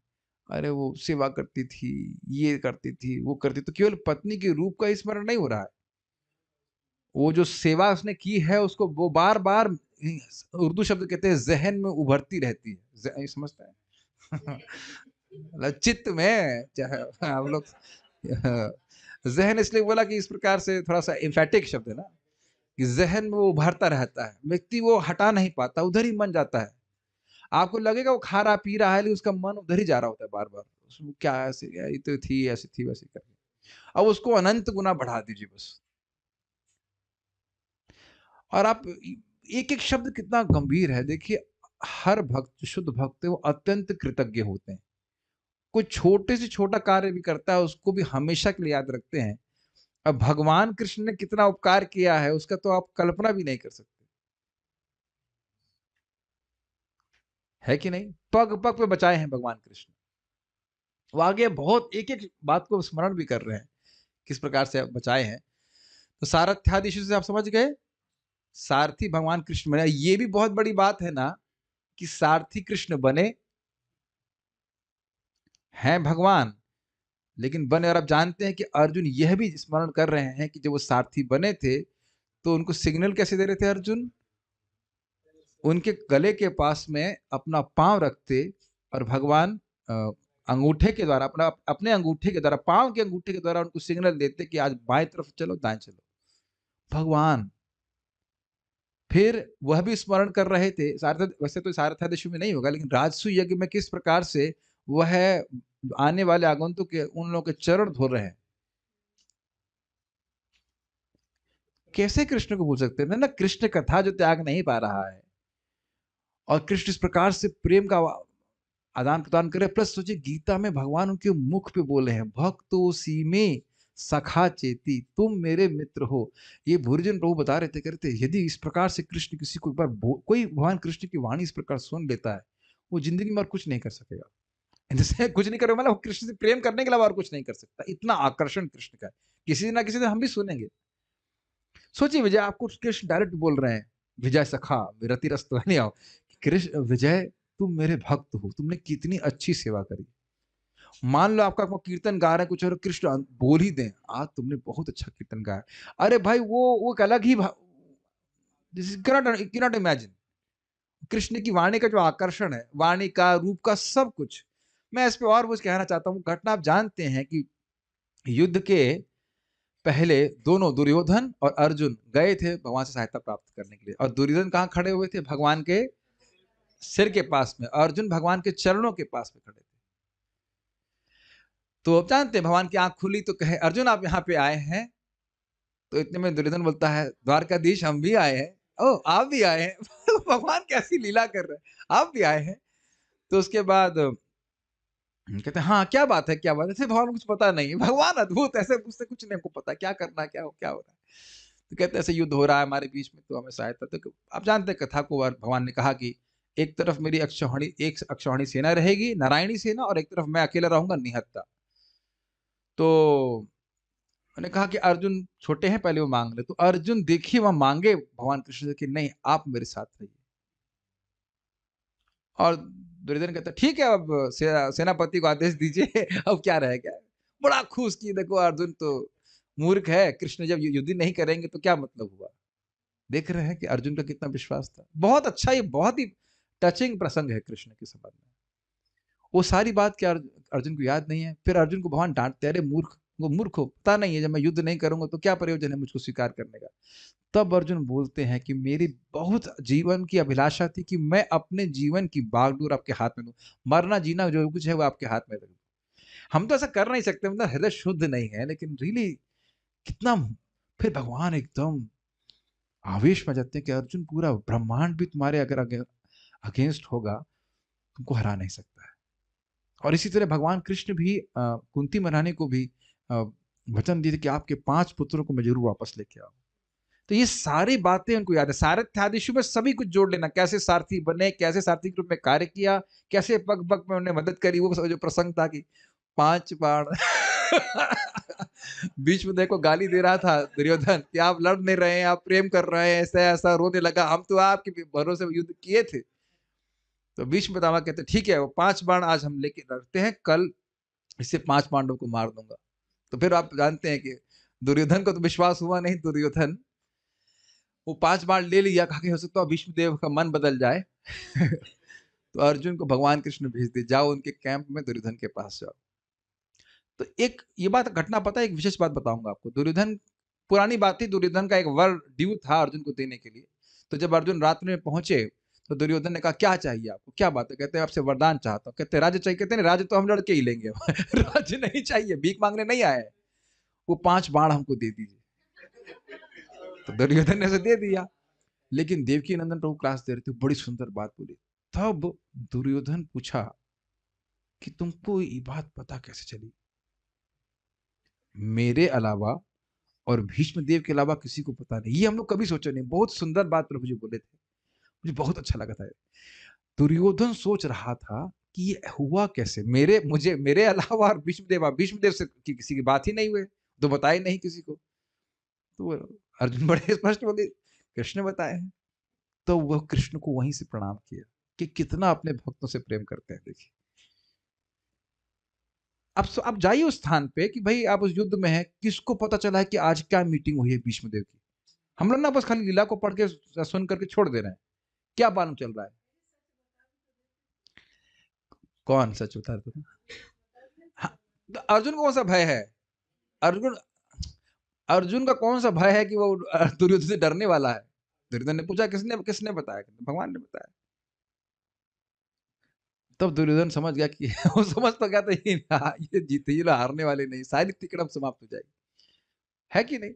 S1: अरे वो सेवा करती थी, ये करती थी, वो करती, तो केवल पत्नी के रूप का स्मरण नहीं हो रहा है, वो जो सेवा उसने की है उसको वो बार बार, उर्दू शब्द कहते हैं जहन में उभरती रहती है, समझते हैं? चित्त में, चाहे हम लोग, जहन इसलिए बोला कि इस प्रकार से थोड़ा सा इम्फेटिक शब्द है ना, कि जहन में वो उभरता रहता है, व्यक्ति वो हटा नहीं पाता, उधर ही मन जाता है। आपको लगेगा वो खा रहा पी रहा है, लेकिन उसका मन उधर ही जा रहा होता है बार बार, उसमें क्या ऐसे, ये तो थी ऐसी थी वैसी करके, अब उसको अनंत गुना बढ़ा दीजिए बस। और आप एक एक शब्द कितना गंभीर है, देखिए हर भक्त, शुद्ध भक्त है, वो अत्यंत कृतज्ञ होते हैं, कोई छोटे से छोटा कार्य भी करता है उसको भी हमेशा के लिए याद रखते हैं। अब भगवान कृष्ण ने कितना उपकार किया है उसका तो आप कल्पना भी नहीं कर सकते, है कि नहीं? पग पग पे बचाए हैं भगवान कृष्ण, वो आगे बहुत एक एक बात को स्मरण भी कर रहे हैं, किस प्रकार से बचाए हैं। तो सारथ्यादिशु से आप समझ गए, सारथी भगवान कृष्ण बने। ये भी बहुत बड़ी बात है ना कि सारथी कृष्ण बने हैं भगवान, लेकिन बने। और आप जानते हैं कि अर्जुन यह भी स्मरण कर रहे हैं कि जब वो सारथी बने थे तो उनको सिग्नल कैसे दे रहे थे अर्जुन? उनके गले के पास में अपना पांव रखते और भगवान अंगूठे के द्वारा, अपने अंगूठे के द्वारा, पांव के अंगूठे के द्वारा उनको सिग्नल देते कि आज बाएं तरफ चलो, दाएं चलो। भगवान फिर वह भी स्मरण कर रहे थे, सारथ वैसे तो सारथादेशु में नहीं होगा, लेकिन राजसु यज्ञ में किस प्रकार से वह आने वाले आगंतुक के उन लोगों के चरण धो रहे हैं। कैसे कृष्ण को भूल सकते हैं ना? कृष्ण कथा जो त्याग नहीं पा रहा है और कृष्ण इस प्रकार से प्रेम का आदान प्रदान करे। प्लस सोचिए गीता में भगवान उनके मुख पे बोले हैं, भक्तोसी में सखा चेती, तुम मेरे मित्र हो। ये भूरिजन प्रभु बता रहे थे, कहते यदि इस प्रकार से कृष्ण किसी को एक बार कोई भगवान कृष्ण की वाणी इस प्रकार सुन लेता है, वो जिंदगी में और कुछ नहीं कर सकेगा। जैसे कुछ नहीं करेगा मतलब कृष्ण से प्रेम करने के अलावा और कुछ नहीं कर सकता। इतना आकर्षण कृष्ण का है, किसी ना किसी दिन हम भी सुनेंगे। सोचिए विजय, आपको कृष्ण डायरेक्ट बोल रहे हैं, विजय सखा विरति रस तो नहीं आओ, कृष्ण विजय तुम मेरे भक्त हो, तुमने कितनी अच्छी सेवा करी। मान लो आपका कीर्तन गा रहे हैं कुछ और कृष्ण बोल ही दें, आज तुमने बहुत अच्छा कीर्तन गाया। अरे भाई वो एक अलग ही कैनॉट इमेजिन कृष्ण की वाणी का जो आकर्षण है, वाणी का, रूप का, सब कुछ। मैं इस पे और कुछ कहना चाहता हूँ। घटना आप जानते हैं कि युद्ध के पहले दोनों दुर्योधन और अर्जुन गए थे भगवान से सहायता प्राप्त करने के लिए, और दुर्योधन कहाँ खड़े हुए थे? भगवान के सिर के पास में। अर्जुन भगवान के चरणों के पास में खड़े थे। तो आप जानते हैं भगवान की आंख खुली तो कहे अर्जुन आप यहाँ पे आए हैं। तो इतने में दुर्योधन बोलता है द्वारकाधीश हम भी आए हैं। ओ आप भी आए हैं। भगवान कैसी लीला कर रहे हैं, आप भी आए हैं। तो उसके बाद कहते हैं हाँ क्या बात है, क्या बात है? ऐसे भगवान को कुछ पता नहीं है, भगवान अद्भुत, ऐसे उससे कुछ नहीं हमको पता क्या करना है, क्या हो रहा है। तो कहते हैं ऐसे युद्ध हो रहा है हमारे बीच में, तो हमें सहायता। तो आप जानते हैं कथा को, भगवान ने कहा कि एक तरफ मेरी एक अक्षौहिणी सेना रहेगी, नारायणी सेना, और एक तरफ मैं अकेला रहूंगा निहत्ता। तो मैंने कहा कि अर्जुन छोटे हैं, पहले वो मांग ले। तो अर्जुन देखिए वहां मांगे भगवान कृष्ण से कि नहीं आप मेरे साथ रहिए। और दुर्योधन कहता ठीक है, अब सेनापति को आदेश दीजिए। अब क्या रह गया। बड़ा खुश की देखो अर्जुन तो मूर्ख है, कृष्ण जब युद्ध नहीं करेंगे तो क्या मतलब हुआ। देख रहे हैं कि अर्जुन का कितना विश्वास था। बहुत अच्छा, ये बहुत ही टचिंग प्रसंग है कृष्ण के संबंध में। वो सारी बात क्या अर्जुन को याद नहीं है। फिर अर्जुन को भगवान डांटते, अरे मूर्ख, वो मूर्ख हो, पता नहीं है जब मैं युद्ध नहीं करूंगा तो क्या प्रयोजन है मुझको स्वीकार करने का। तब अर्जुन बोलते हैं कि मेरी बहुत जीवन की अभिलाषा थी कि मैं अपने जीवन की बागडोर आपके हाथ में दूं, मरना जीना जो कुछ है वो आपके हाथ में रख दूं। हम तो ऐसा कर नहीं सकते, मतलब हृदय शुद्ध नहीं है, लेकिन रियली कितना। फिर भगवान एकदम आवेश में जाते हैं कि अर्जुन पूरा ब्रह्मांड भी तुम्हारे अगर अगेंस्ट होगा तुमको हरा नहीं सकता है। और इसी तरह भगवान कृष्ण भी कुंती महारानी को भी वचन दिए थे कि आपके 5 पुत्रों को मैं जरूर वापस लेके आऊं। तो ये सारी बातें उनको याद है। सारथ्यादिशु में सभी कुछ जोड़ लेना, कैसे सारथी बने, कैसे सारथी के रूप में कार्य किया, कैसे पग पग में उन्हें मदद करी। वो जो प्रसंग था कि 5 बाण बीच में देखो गाली दे रहा था दुर्योधन कि आप लड़ नहीं रहे हैं, आप प्रेम कर रहे हैं, ऐसा ऐसा रोने लगा, हम तो आपके भरोसे युद्ध किए थे। तो बीच में बतावा कहते ठीक है वो 5 बाण आज हम लेके रखते हैं, कल इससे 5 पांडवों को मार दूंगा। तो फिर आप जानते हैं कि दुर्योधन को तो विश्वास हुआ नहीं। दुर्योधन वो 5 बाण ले लिया, कहा कि हो सकता है भीष्म देव का मन बदल जाए। तो अर्जुन को भगवान कृष्ण भेज दिए, जाओ उनके कैंप में दुर्योधन के पास जाओ। तो एक ये बात घटना पता है, एक विशेष बात बताऊंगा आपको। दुर्योधन, पुरानी बात थी, दुर्योधन का एक वर ड्यू था अर्जुन को देने के लिए। तो जब अर्जुन रात में पहुंचे तो दुर्योधन ने कहा क्या चाहिए आपको, क्या बात है? कहते हैं आपसे वरदान चाहता हूँ। कहते राज्य चाहिए? कहते नहीं राज्य तो हम लड़के ही लेंगे। राज्य नहीं चाहिए, भीख मांगने नहीं आए, वो 5 बाण हमको दे दीजिए। तो दुर्योधन ने से दे दिया। लेकिन देवकी नंदन प्रभु क्लास दे रहे थे, बड़ी सुंदर बात बोली। तब दुर्योधन पूछा कि तुमको ये बात पता कैसे चली? मेरे अलावा और भीष्म देव के अलावा किसी को पता नहीं। ये हम लोग कभी सोचे नहीं। बहुत सुंदर बात प्रभु जी बोले थे, मुझे बहुत अच्छा लगा था। दुर्योधन सोच रहा था कि ये हुआ कैसे, मेरे अलावा और भीष्म देव से किसी की बात ही नहीं हुई, तो बताए नहीं किसी को। तो अर्जुन बड़े स्पष्ट बोले, कृष्ण बताए हैं। तो वह कृष्ण को वहीं से प्रणाम किया कि कितना अपने भक्तों से प्रेम करते हैं। देखिए, आप जाइए उस स्थान पे कि भाई आप उस युद्ध में हैं, किसको पता चला है कि आज क्या मीटिंग हुई है भीष्म देव की? हम लोग ना बस खाली लीला को पढ़ के सुन करके छोड़ दे रहे हैं। क्या मालूम चल रहा है? कौन सच बता रहा था? हाँ, तो अर्जुन को कौन सा भय है? अर्जुन अर्जुन का कौन सा भय है कि वो दुर्योधन से डरने वाला है? दुर्योधन ने पूछा, किसने किसने बताया? भगवान ने बताया। तब दुर्योधन समझ गया कि वो समझ तो गया था ये जीते, ये लोग हारने वाले नहीं, सारी तिकड़म समाप्त हो जाएगी, है कि नहीं?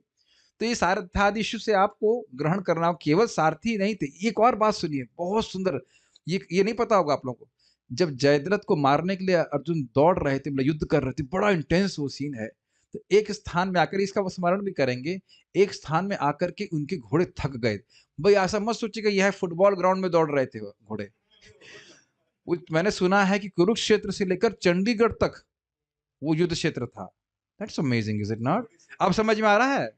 S1: तो ये सारथ्यादिशु से आपको ग्रहण करना, केवल सारथी नहीं थे। एक और बात सुनिए, बहुत सुंदर। ये नहीं पता होगा आप लोगों को, जब जयद्रथ को मारने के लिए अर्जुन दौड़ रहे थे, मतलब युद्ध कर रहे थे, बड़ा इंटेंस वो सीन है। तो एक स्थान में आकर, इसका स्मरण भी करेंगे, एक स्थान में आकर के उनके घोड़े थक गए। भाई ऐसा मत सोचिएगा यह फुटबॉल ग्राउंड में दौड़ रहे थे वो घोड़े। मैंने सुना है कि कुरुक्षेत्र से लेकर चंडीगढ़ तक वो युद्ध क्षेत्र था। That's amazing, is it not? अब समझ में आ रहा है?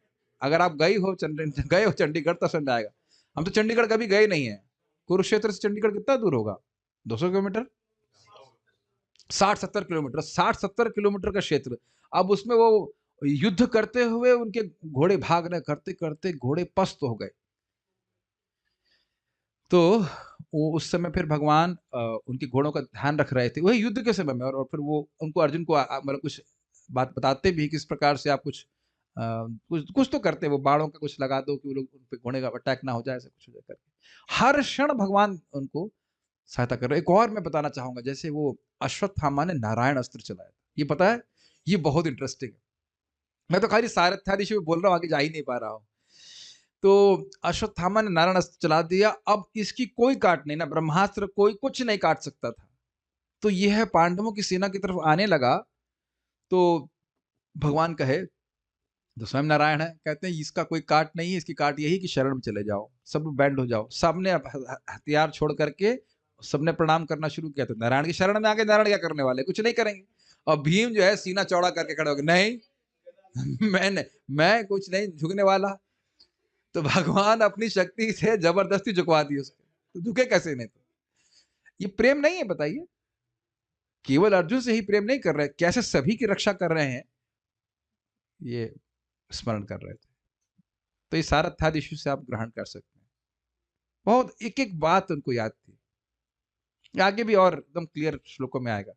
S1: अगर आप गए हो चंडीगढ़ तो समझ आएगा। हम तो चंडीगढ़ कभी गए नहीं है। कुरुक्षेत्र से चंडीगढ़ कितना दूर होगा? 200 किलोमीटर, 60-70 किलोमीटर, 60-70 किलोमीटर का क्षेत्र। अब उसमें वो युद्ध करते हुए उनके घोड़े भाग रहे, करते करते घोड़े पस्त हो गए। तो वो उस समय फिर भगवान उनके घोड़ों का ध्यान रख रहे थे, वही युद्ध के समय में। और फिर वो उनको, अर्जुन को मतलब कुछ बात बताते भी, किस प्रकार से आप कुछ कुछ कुछ तो करते, वो बाणों का कुछ लगा दो कि वो लोग उन पे घोड़े का अटैक ना हो जाए, ऐसा कुछ हो जाए करके। हर क्षण भगवान उनको सहायता कर रहे। एक और मैं बताना चाहूंगा, जैसे वो अश्वत्थामा ने नारायण अस्त्र चलाया, ये पता है? ये बहुत इंटरेस्टिंग है। मैं तो खाली सारथ्यादिशु में बोल रहा हूँ, आगे जा ही नहीं पा रहा हूँ। तो अश्वत्थामा ने नारायण अस्त्र चला दिया। अब इसकी कोई काट नहीं, ना ब्रह्मास्त्र, कोई कुछ नहीं काट सकता था। तो यह पांडवों की सेना की तरफ आने लगा। तो भगवान कहे, तो स्वयं नारायण है, कहते हैं इसका कोई काट नहीं है, इसकी काट यही कि शरण में चले जाओ, सब बैंड हो जाओ। सबने हथियार छोड़ करके सबने प्रणाम करना शुरू किया। तो नारायण की शरण में आके नारायण क्या करने वाले? कुछ नहीं करेंगे। और भीम जो है सीना चौड़ा करके खड़े हो गए, नहीं मैं कुछ नहीं झुकने वाला। तो भगवान अपनी शक्ति से जबरदस्ती झुकवा दी उसको। तो झुके कैसे नहीं? तो ये प्रेम नहीं है, बताइए? केवल अर्जुन से ही प्रेम नहीं कर रहे, कैसे सभी की रक्षा कर रहे हैं, ये स्मरण कर रहे थे। तो ये सारा था इश्यू से आप ग्रहण कर सकते हैं। बहुत एक एक बात उनको याद थी। आगे भी और एकदम क्लियर श्लोकों में आएगा।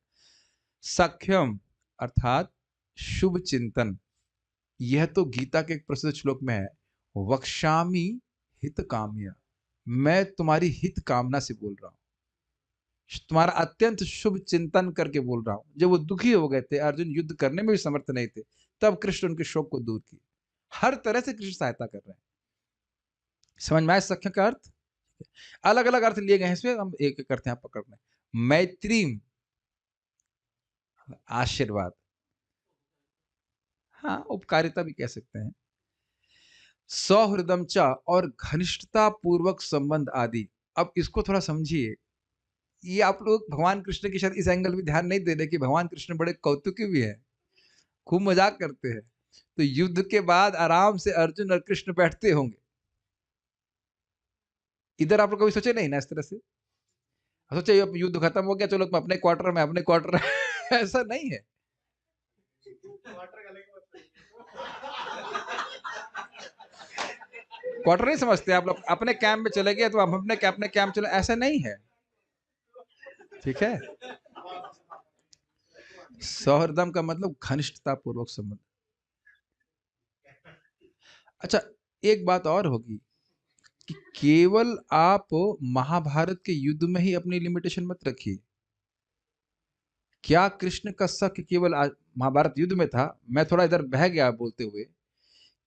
S1: सख्यम अर्थात शुभ चिंतन, यह तो गीता के एक प्रसिद्ध श्लोक में है। वक्ष्यामि हित काम्य, मैं तुम्हारी हित कामना से बोल रहा हूं, तुम्हारा अत्यंत शुभ चिंतन करके बोल रहा हूं। जब वो दुखी हो गए थे, अर्जुन युद्ध करने में भी समर्थ नहीं थे, तब कृष्ण उनके शोक को दूर की। हर तरह से कृष्ण सहायता कर रहे हैं। समझ में आया सख्य का अर्थ? अलग अलग अर्थ लिए गए हैं इसमें, हम एक एक करते हैं, पकड़ में। मैत्री, आशीर्वाद, हाँ उपकारिता भी कह सकते हैं। सौहृदम च, और घनिष्ठता पूर्वक संबंध आदि। अब इसको थोड़ा समझिए। ये आप लोग भगवान कृष्ण की शायद इस एंगल में ध्यान नहीं दे रहे कि भगवान कृष्ण बड़े कौतुकी भी है, खूब मजाक करते हैं। तो युद्ध के बाद आराम से अर्जुन और कृष्ण बैठते होंगे। इधर आप लोग कभी सोचे नहीं ना इस तरह से? सोचे युद्ध खत्म हो गया, चलो तुम अपने क्वार्टर में, अपने क्वार्टर ऐसा नहीं है। क्वार्टर नहीं समझते आप लोग? अपने कैंप में चले गए तो हम अपने कैंप चले, ऐसा नहीं है। ठीक है? सौहृदम का मतलब घनिष्ठता पूर्वक संबंध। अच्छा, एक बात और होगी कि केवल आप महाभारत के युद्ध में ही अपनी लिमिटेशन मत रखिए। क्या कृष्ण का शक केवल महाभारत युद्ध में था? मैं थोड़ा इधर बह गया बोलते हुए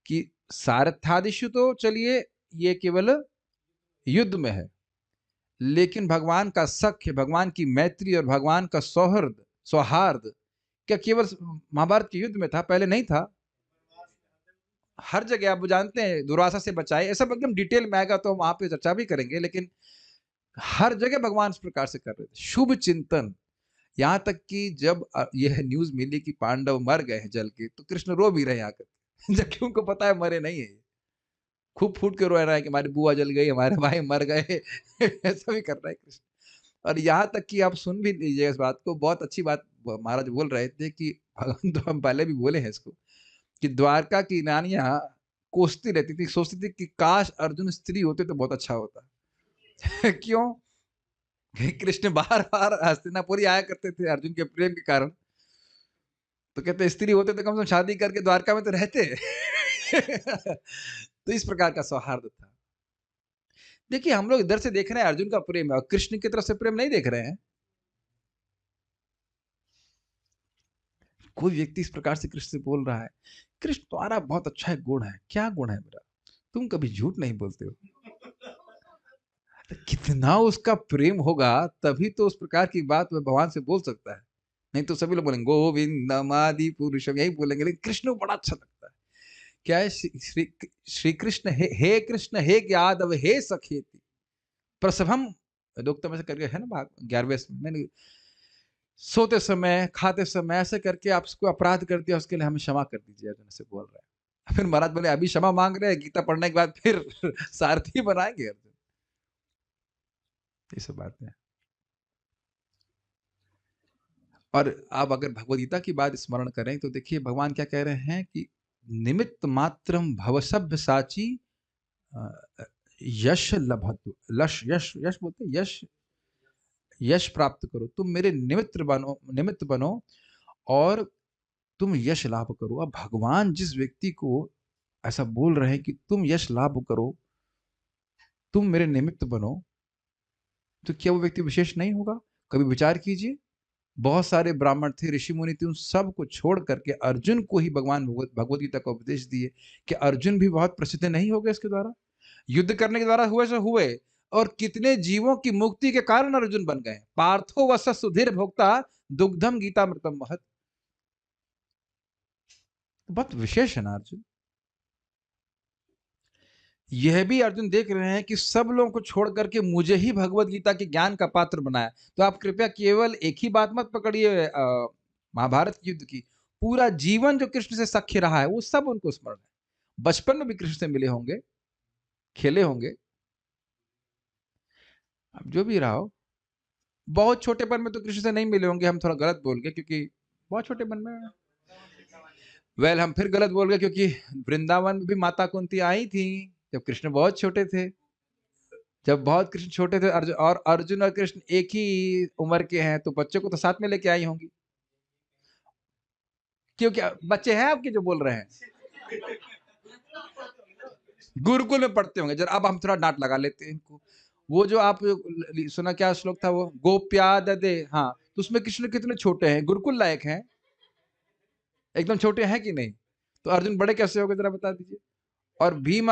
S1: कि सारथ्यादिशु तो चलिए ये केवल युद्ध में है, लेकिन भगवान का सख्य, भगवान की मैत्री और भगवान का सौहार्द क्या केवल महाभारत के युद्ध में था? पहले नहीं था? हर जगह आप जानते हैं, दुर्वासा से बचाए, ऐसा एकदम डिटेल में आएगा तो हम वहां पे चर्चा भी करेंगे, लेकिन हर जगह भगवान इस प्रकार से कर रहे थे शुभ चिंतन। यहां तक कि जब यह न्यूज मिली कि पांडव मर गए हैं जल के, तो कृष्ण रो भी रहे आकर जबकि उनको पता है मरे नहीं है। खूब फूट के रो रहा है कि हमारी बुआ जल गई, हमारे भाई मर गए। ऐसा भी कर रहा है कृष्ण। और यहाँ तक कि आप सुन भी लीजिए इस बात को, बहुत अच्छी बात महाराज बोल रहे थे कि भगवान, तो हम पहले भी बोले हैं इसको, कि द्वारका की रानियां कोसती रहती थी, सोचती थी कि काश अर्जुन स्त्री होते तो बहुत अच्छा होता। क्यों? कि कृष्ण बार बार हस्तिनापुरी आया करते थे अर्जुन के प्रेम के कारण, तो कहते स्त्री होते तो कम से कम शादी करके द्वारका में तो रहते। तो इस प्रकार का सौहार्द था। देखिए हम लोग इधर से देख रहे हैं अर्जुन का प्रेम है, और कृष्ण की तरफ से प्रेम नहीं देख रहे हैं। कोई व्यक्ति इस प्रकार से कृष्ण से बोल रहा है, कृष्ण तुम्हारा बहुत अच्छा है गुण है। क्या गुण है मेरा? तुम कभी झूठ नहीं बोलते हो। तो कितना उसका प्रेम होगा तभी तो उस प्रकार की बात वह भगवान से बोल सकता है। नहीं तो सभी लोग बोलेंगे गोविंदम आदि पुरुषम, यही बोलेंगे, लेकिन कृष्ण को बड़ा अच्छा लगता है। क्या है? श्री कृष्ण, हे कृष्ण हे यादव हे सखेति प्रसभम, दोक्तम ऐसे करके है ना भाग 11वें मैंने, सोते समय खाते समय ऐसे करके आपको अपराध कर दिया, उसके लिए हमें क्षमा कर दीजिए, अर्जुन से बोल रहे हैं। फिर महाराज बोले अभी क्षमा मांग रहे हैं, गीता पढ़ने के बाद फिर सारथी बनाएंगे अर्जुन। ये सब बातें हैं। और आप अगर भगवद गीता की बात स्मरण करें तो देखिए भगवान क्या कह रहे हैं कि निमित्त मात्रम भव सभ्य साची यश लभतु, यश यश यश बोलते यश, यश प्राप्त करो, तुम मेरे निमित्त बनो और तुम यश लाभ करो। अब भगवान जिस व्यक्ति को ऐसा बोल रहे हैं कि तुम यश लाभ करो, तुम मेरे निमित्त बनो, तो क्या वो व्यक्ति विशेष नहीं होगा? कभी विचार कीजिए, बहुत सारे ब्राह्मण थे, ऋषि मुनि थे, उन सब को छोड़ करके अर्जुन को ही भगवान भगवत गीता का उपदेश दिए कि अर्जुन भी बहुत प्रसिद्ध नहीं हो गए इसके द्वारा, युद्ध करने के द्वारा हुए सो हुए, और कितने जीवों की मुक्ति के कारण अर्जुन बन गए। पार्थो वस सुधीर भोक्ता दुग्धम गीतामृतम महत। बहुत विशेष है ना अर्जुन। यह भी अर्जुन देख रहे हैं कि सब लोगों को छोड़ करके मुझे ही भगवत गीता के ज्ञान का पात्र बनाया। तो आप कृपया केवल एक ही बात मत पकड़िए महाभारत युद्ध की, पूरा जीवन जो कृष्ण से सख्य रहा है वो सब उनको स्मरण है। बचपन में भी कृष्ण से मिले होंगे, खेले होंगे, अब जो भी रहा हो। बहुत छोटेपन में तो कृष्ण से नहीं मिले होंगे, हम थोड़ा गलत बोल गए, क्योंकि बहुत छोटेपन में हम फिर गलत बोल गए, क्योंकि वृंदावन में भी माता कुंती आई थी जब कृष्ण बहुत छोटे थे। जब बहुत कृष्ण छोटे थे, अर्जुन और कृष्ण एक ही उम्र के हैं, तो बच्चों को तो साथ में लेके आई होंगी। क्योंकि बच्चे हैं आपके जो बोल रहे हैं, गुरुकुल में पढ़ते होंगे। जरा अब हम थोड़ा डांट लगा लेते हैं इनको। वो जो आप सुना, क्या श्लोक था वो, गोप्या ददे, हाँ, तो उसमें कृष्ण कितने छोटे हैं, गुरुकुल लायक हैं, एकदम छोटे हैं कि नहीं? तो अर्जुन बड़े कैसे हो गए जरा बता दीजिए। और भीम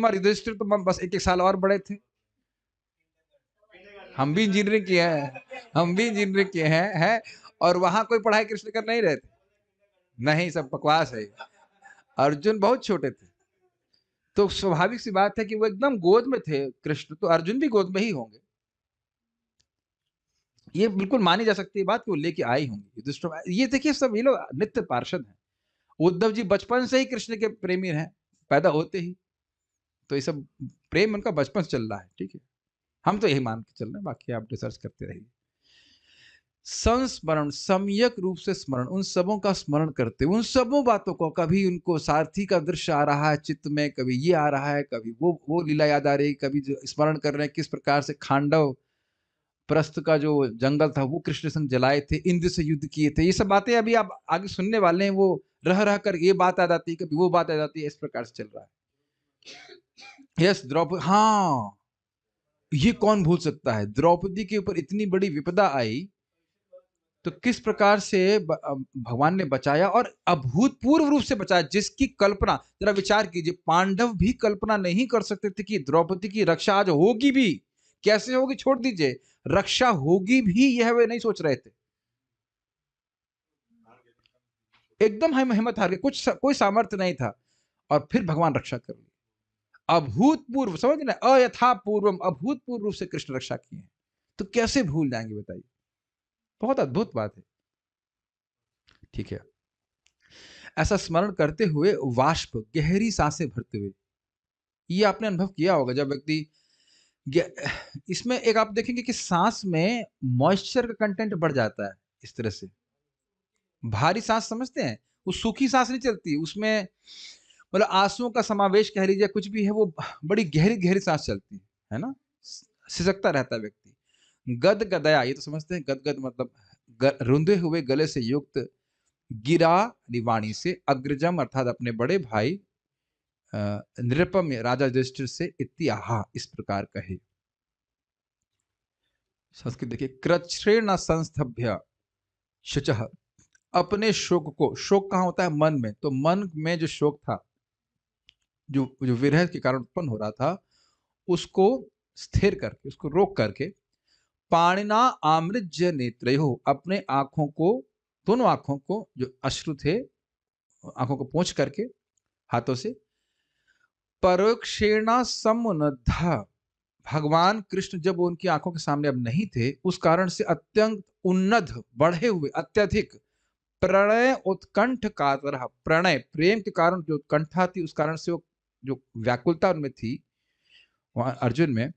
S1: और युधिष्ठिर तो बस एक एक साल और बड़े थे। हम भी इंजीनियरिंग किए हैं, हम भी इंजीनियरिंग किए हैं, और वहां कोई पढ़ाई कृष्ण कर नहीं रहे थे। नहीं, सब बकवास है। अर्जुन बहुत छोटे थे, तो स्वाभाविक सी बात है कि वो एकदम गोद में थे कृष्ण, तो अर्जुन भी गोद में ही होंगे। ये बिल्कुल मानी जा सकती है बात कि वो लेके आई होंगी युधिष्ठिर। ये देखिए सब ये लोग नित्य पार्षद हैं। उद्धव जी बचपन से ही कृष्ण के प्रेमी हैं, पैदा होते ही। तो ये सब प्रेम उनका बचपन से चल रहा है, ठीक है। हम तो यही मान के चल रहे हैं, बाकी आप रिसर्च करते रहिए। संस्मरण, सम्यक रूप से स्मरण, उन सबों का स्मरण करते, उन सबों बातों को, कभी उनको सारथी का दृश्य आ रहा है चित्त में, कभी ये आ रहा है, कभी वो लीला याद आ रही, कभी जो स्मरण कर रहे हैं किस प्रकार से खांडव प्रस्थ का जो जंगल था वो कृष्ण संग जलाए थे, इंद्र से युद्ध किए थे। ये सब बातें अभी आप आगे सुनने वाले हैं। वो रह रह कर ये बात आ जाती है, कभी वो बात आ जाती है, इस प्रकार से चल रहा है। यस, द्रौपदी, हाँ, ये कौन भूल सकता है, द्रौपदी के ऊपर इतनी बड़ी विपदा आई तो किस प्रकार से भगवान ने बचाया, और अभूतपूर्व रूप से बचाया, जिसकी कल्पना, जरा विचार कीजिए, पांडव भी कल्पना नहीं कर सकते थे कि द्रौपदी की रक्षा आज होगी भी। कैसे होगी छोड़ दीजिए, रक्षा होगी भी यह वे नहीं सोच रहे थे। एकदम हम हिम्मत हार गए, कोई सामर्थ्य नहीं था, और फिर भगवान रक्षा कर ली। अभूतपूर्व, समझ ना, अयथा पूर्वम, अभूतपूर्व रूप से कृष्ण रक्षा किए हैं, तो कैसे भूल जाएंगे बताइए। बहुत अद्भुत बात है, ठीक है। ऐसा स्मरण करते हुए वाष्प, गहरी सांसें भरते हुए, ये आपने अनुभव किया होगा जब व्यक्ति इसमें एक आप देखेंगे कि सांस में मॉइस्चर का कंटेंट बढ़ जाता है इस तरह से। भारी सांस समझते हैं, वो सूखी सांस नहीं चलती, उसमें मतलब आंसुओं का समावेश कह लीजिए, कुछ भी है, वो बड़ी गहरी गहरी सांस चलती है ना, सिसकता रहता है व्यक्ति। गद गदया, ये तो समझते हैं, गद गद मतलब रुंधे हुए गले से युक्त, गिरा वाणी से, अग्रजम अर्थात अपने बड़े भाई नृपम राजा युधिष्ठिर से इत्याहा इस प्रकार कहे। संस्कृत देखिए, कृच्छ्रेण संस्थभ्य शुचः, अपने शोक को, शोक कहाँ होता है, मन में, तो मन में जो शोक था, जो जो विरह के कारण उत्पन्न हो रहा था, उसको स्थिर करके, उसको रोक करके, पाणिना आमृज्य नेत्रयोः, अपने आंखों को, दोनों आंखों को जो अश्रु थे, आंखों को पोंछ करके हाथों से, परोक्षेण समुन्नद्धा, भगवान कृष्ण जब उनकी आंखों के सामने अब नहीं थे, उस कारण से अत्यंत उन्नत, बढ़े हुए, अत्यधिक प्रणय उत्कंठ कातर, प्रणय प्रेम के कारण जो उत्कंठा थी, उस कारण से वो जो व्याकुलता उनमें थी वहां अर्जुन में,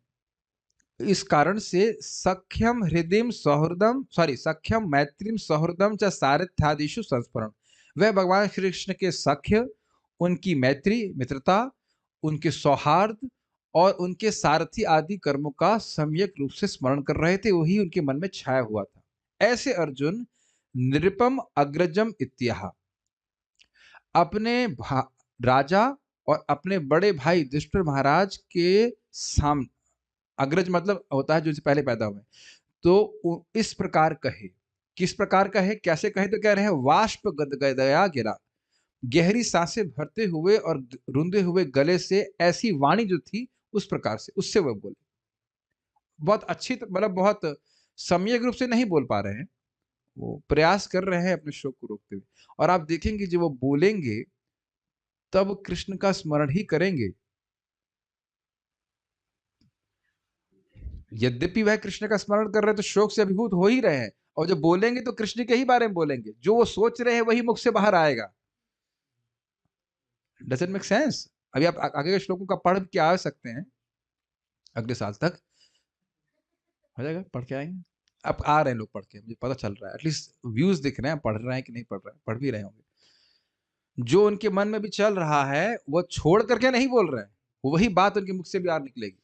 S1: इस कारण से सख्यम हृदय सौहृदम, सॉरी, सख्यम मैत्रीम सौहृदम च सारथ्यादिषु संस्मरण, वह भगवान श्री कृष्ण के सख्य, उनकी मैत्री मित्रता, उनके सौहार्द और उनके सारथी आदि कर्मों का सम्यक रूप से स्मरण कर रहे थे, वही उनके मन में छाया हुआ था। ऐसे अर्जुन नृपम अग्रजम इत्याह, अपने राजा और अपने बड़े भाई युधिष्ठिर महाराज के सामने, अग्रज मतलब होता है जो पहले पैदा हुए, तो इस प्रकार कहे, किस प्रकार कहे, कैसे कहे, तो कह रहे हैं वाष्प गदगदया गिरा, गहरी सांसें भरते हुए और रुंधे हुए गले से ऐसी वाणी जो थी उस प्रकार से, उससे वह बोले। बहुत अच्छी, मतलब बहुत सम्यक रूप से नहीं बोल पा रहे हैं, वो प्रयास कर रहे हैं अपने शोक को रोकते हुए, और आप देखेंगे जब वो बोलेंगे तब कृष्ण का स्मरण ही करेंगे। यद्यपि वह कृष्ण का स्मरण कर रहे हैं तो शोक से अभिभूत हो ही रहे हैं, और जब बोलेंगे तो कृष्ण के ही बारे में बोलेंगे, जो वो सोच रहे हैं वही मुख से बाहर आएगा। Doesn't make sense? अभी आप आगे के श्लोकों का पढ़ के आ सकते हैं, अगले साल तक हो जाएगा, पढ़ के आएंगे। अब आ रहे हैं लोग पढ़ के, मुझे पता चल रहा है, एटलीस्ट व्यूज दिख रहे हैं, पढ़ रहे हैं कि नहीं पढ़ रहे हैं, पढ़ भी रहे होंगे। जो उनके मन में भी चल रहा है वो छोड़ करके नहीं बोल रहे हैं, वही बात उनके मुख से भी बाहर निकलेगी।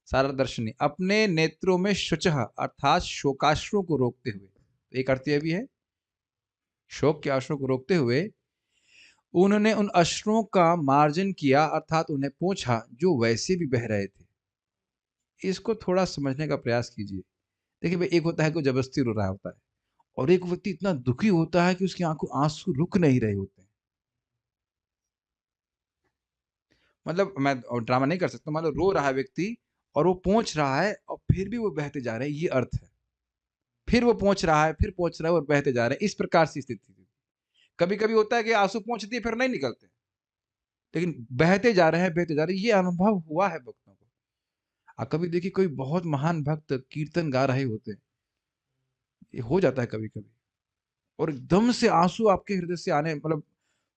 S1: सारा दर्शनी, अपने नेत्रों में शुचः अर्थात शोकाश्रुओं को रोकते हुए, एक अर्थ यह भी है, शोक के अश्रुओं को रोकते हुए उन्होंने उन अश्रुओं का मार्जन किया, अर्थात उन्हें पोंछा जो वैसे भी बह रहे थे। इसको थोड़ा समझने का प्रयास कीजिए। देखिए भाई, एक होता है कोई जबरदस्ती रो रहा होता है, और एक व्यक्ति इतना दुखी होता है कि उसकी आंखों आंसू रुक नहीं रहे होते हैं। मतलब मैं ड्रामा नहीं कर सकता, मतलब रो रहा है व्यक्ति और वो पोंछ रहा है और फिर भी वो बहते जा रहे हैं, ये अर्थ है। फिर वो पोंछ रहा है, फिर पोंछ रहा है और बहते जा रहे हैं, इस प्रकार से स्थिति थी। कभी कभी होता है कि आंसू पोंछ दिए फिर नहीं निकलते, लेकिन बहते जा रहे हैं, बहते जा रहे हैं, ये अनुभव हुआ है भक्तों को। कभी देखिए कोई बहुत महान भक्त कीर्तन गा रहे होते हैं, ये हो जाता है कभी कभी, और एकदम से आंसू आपके हृदय से आने, मतलब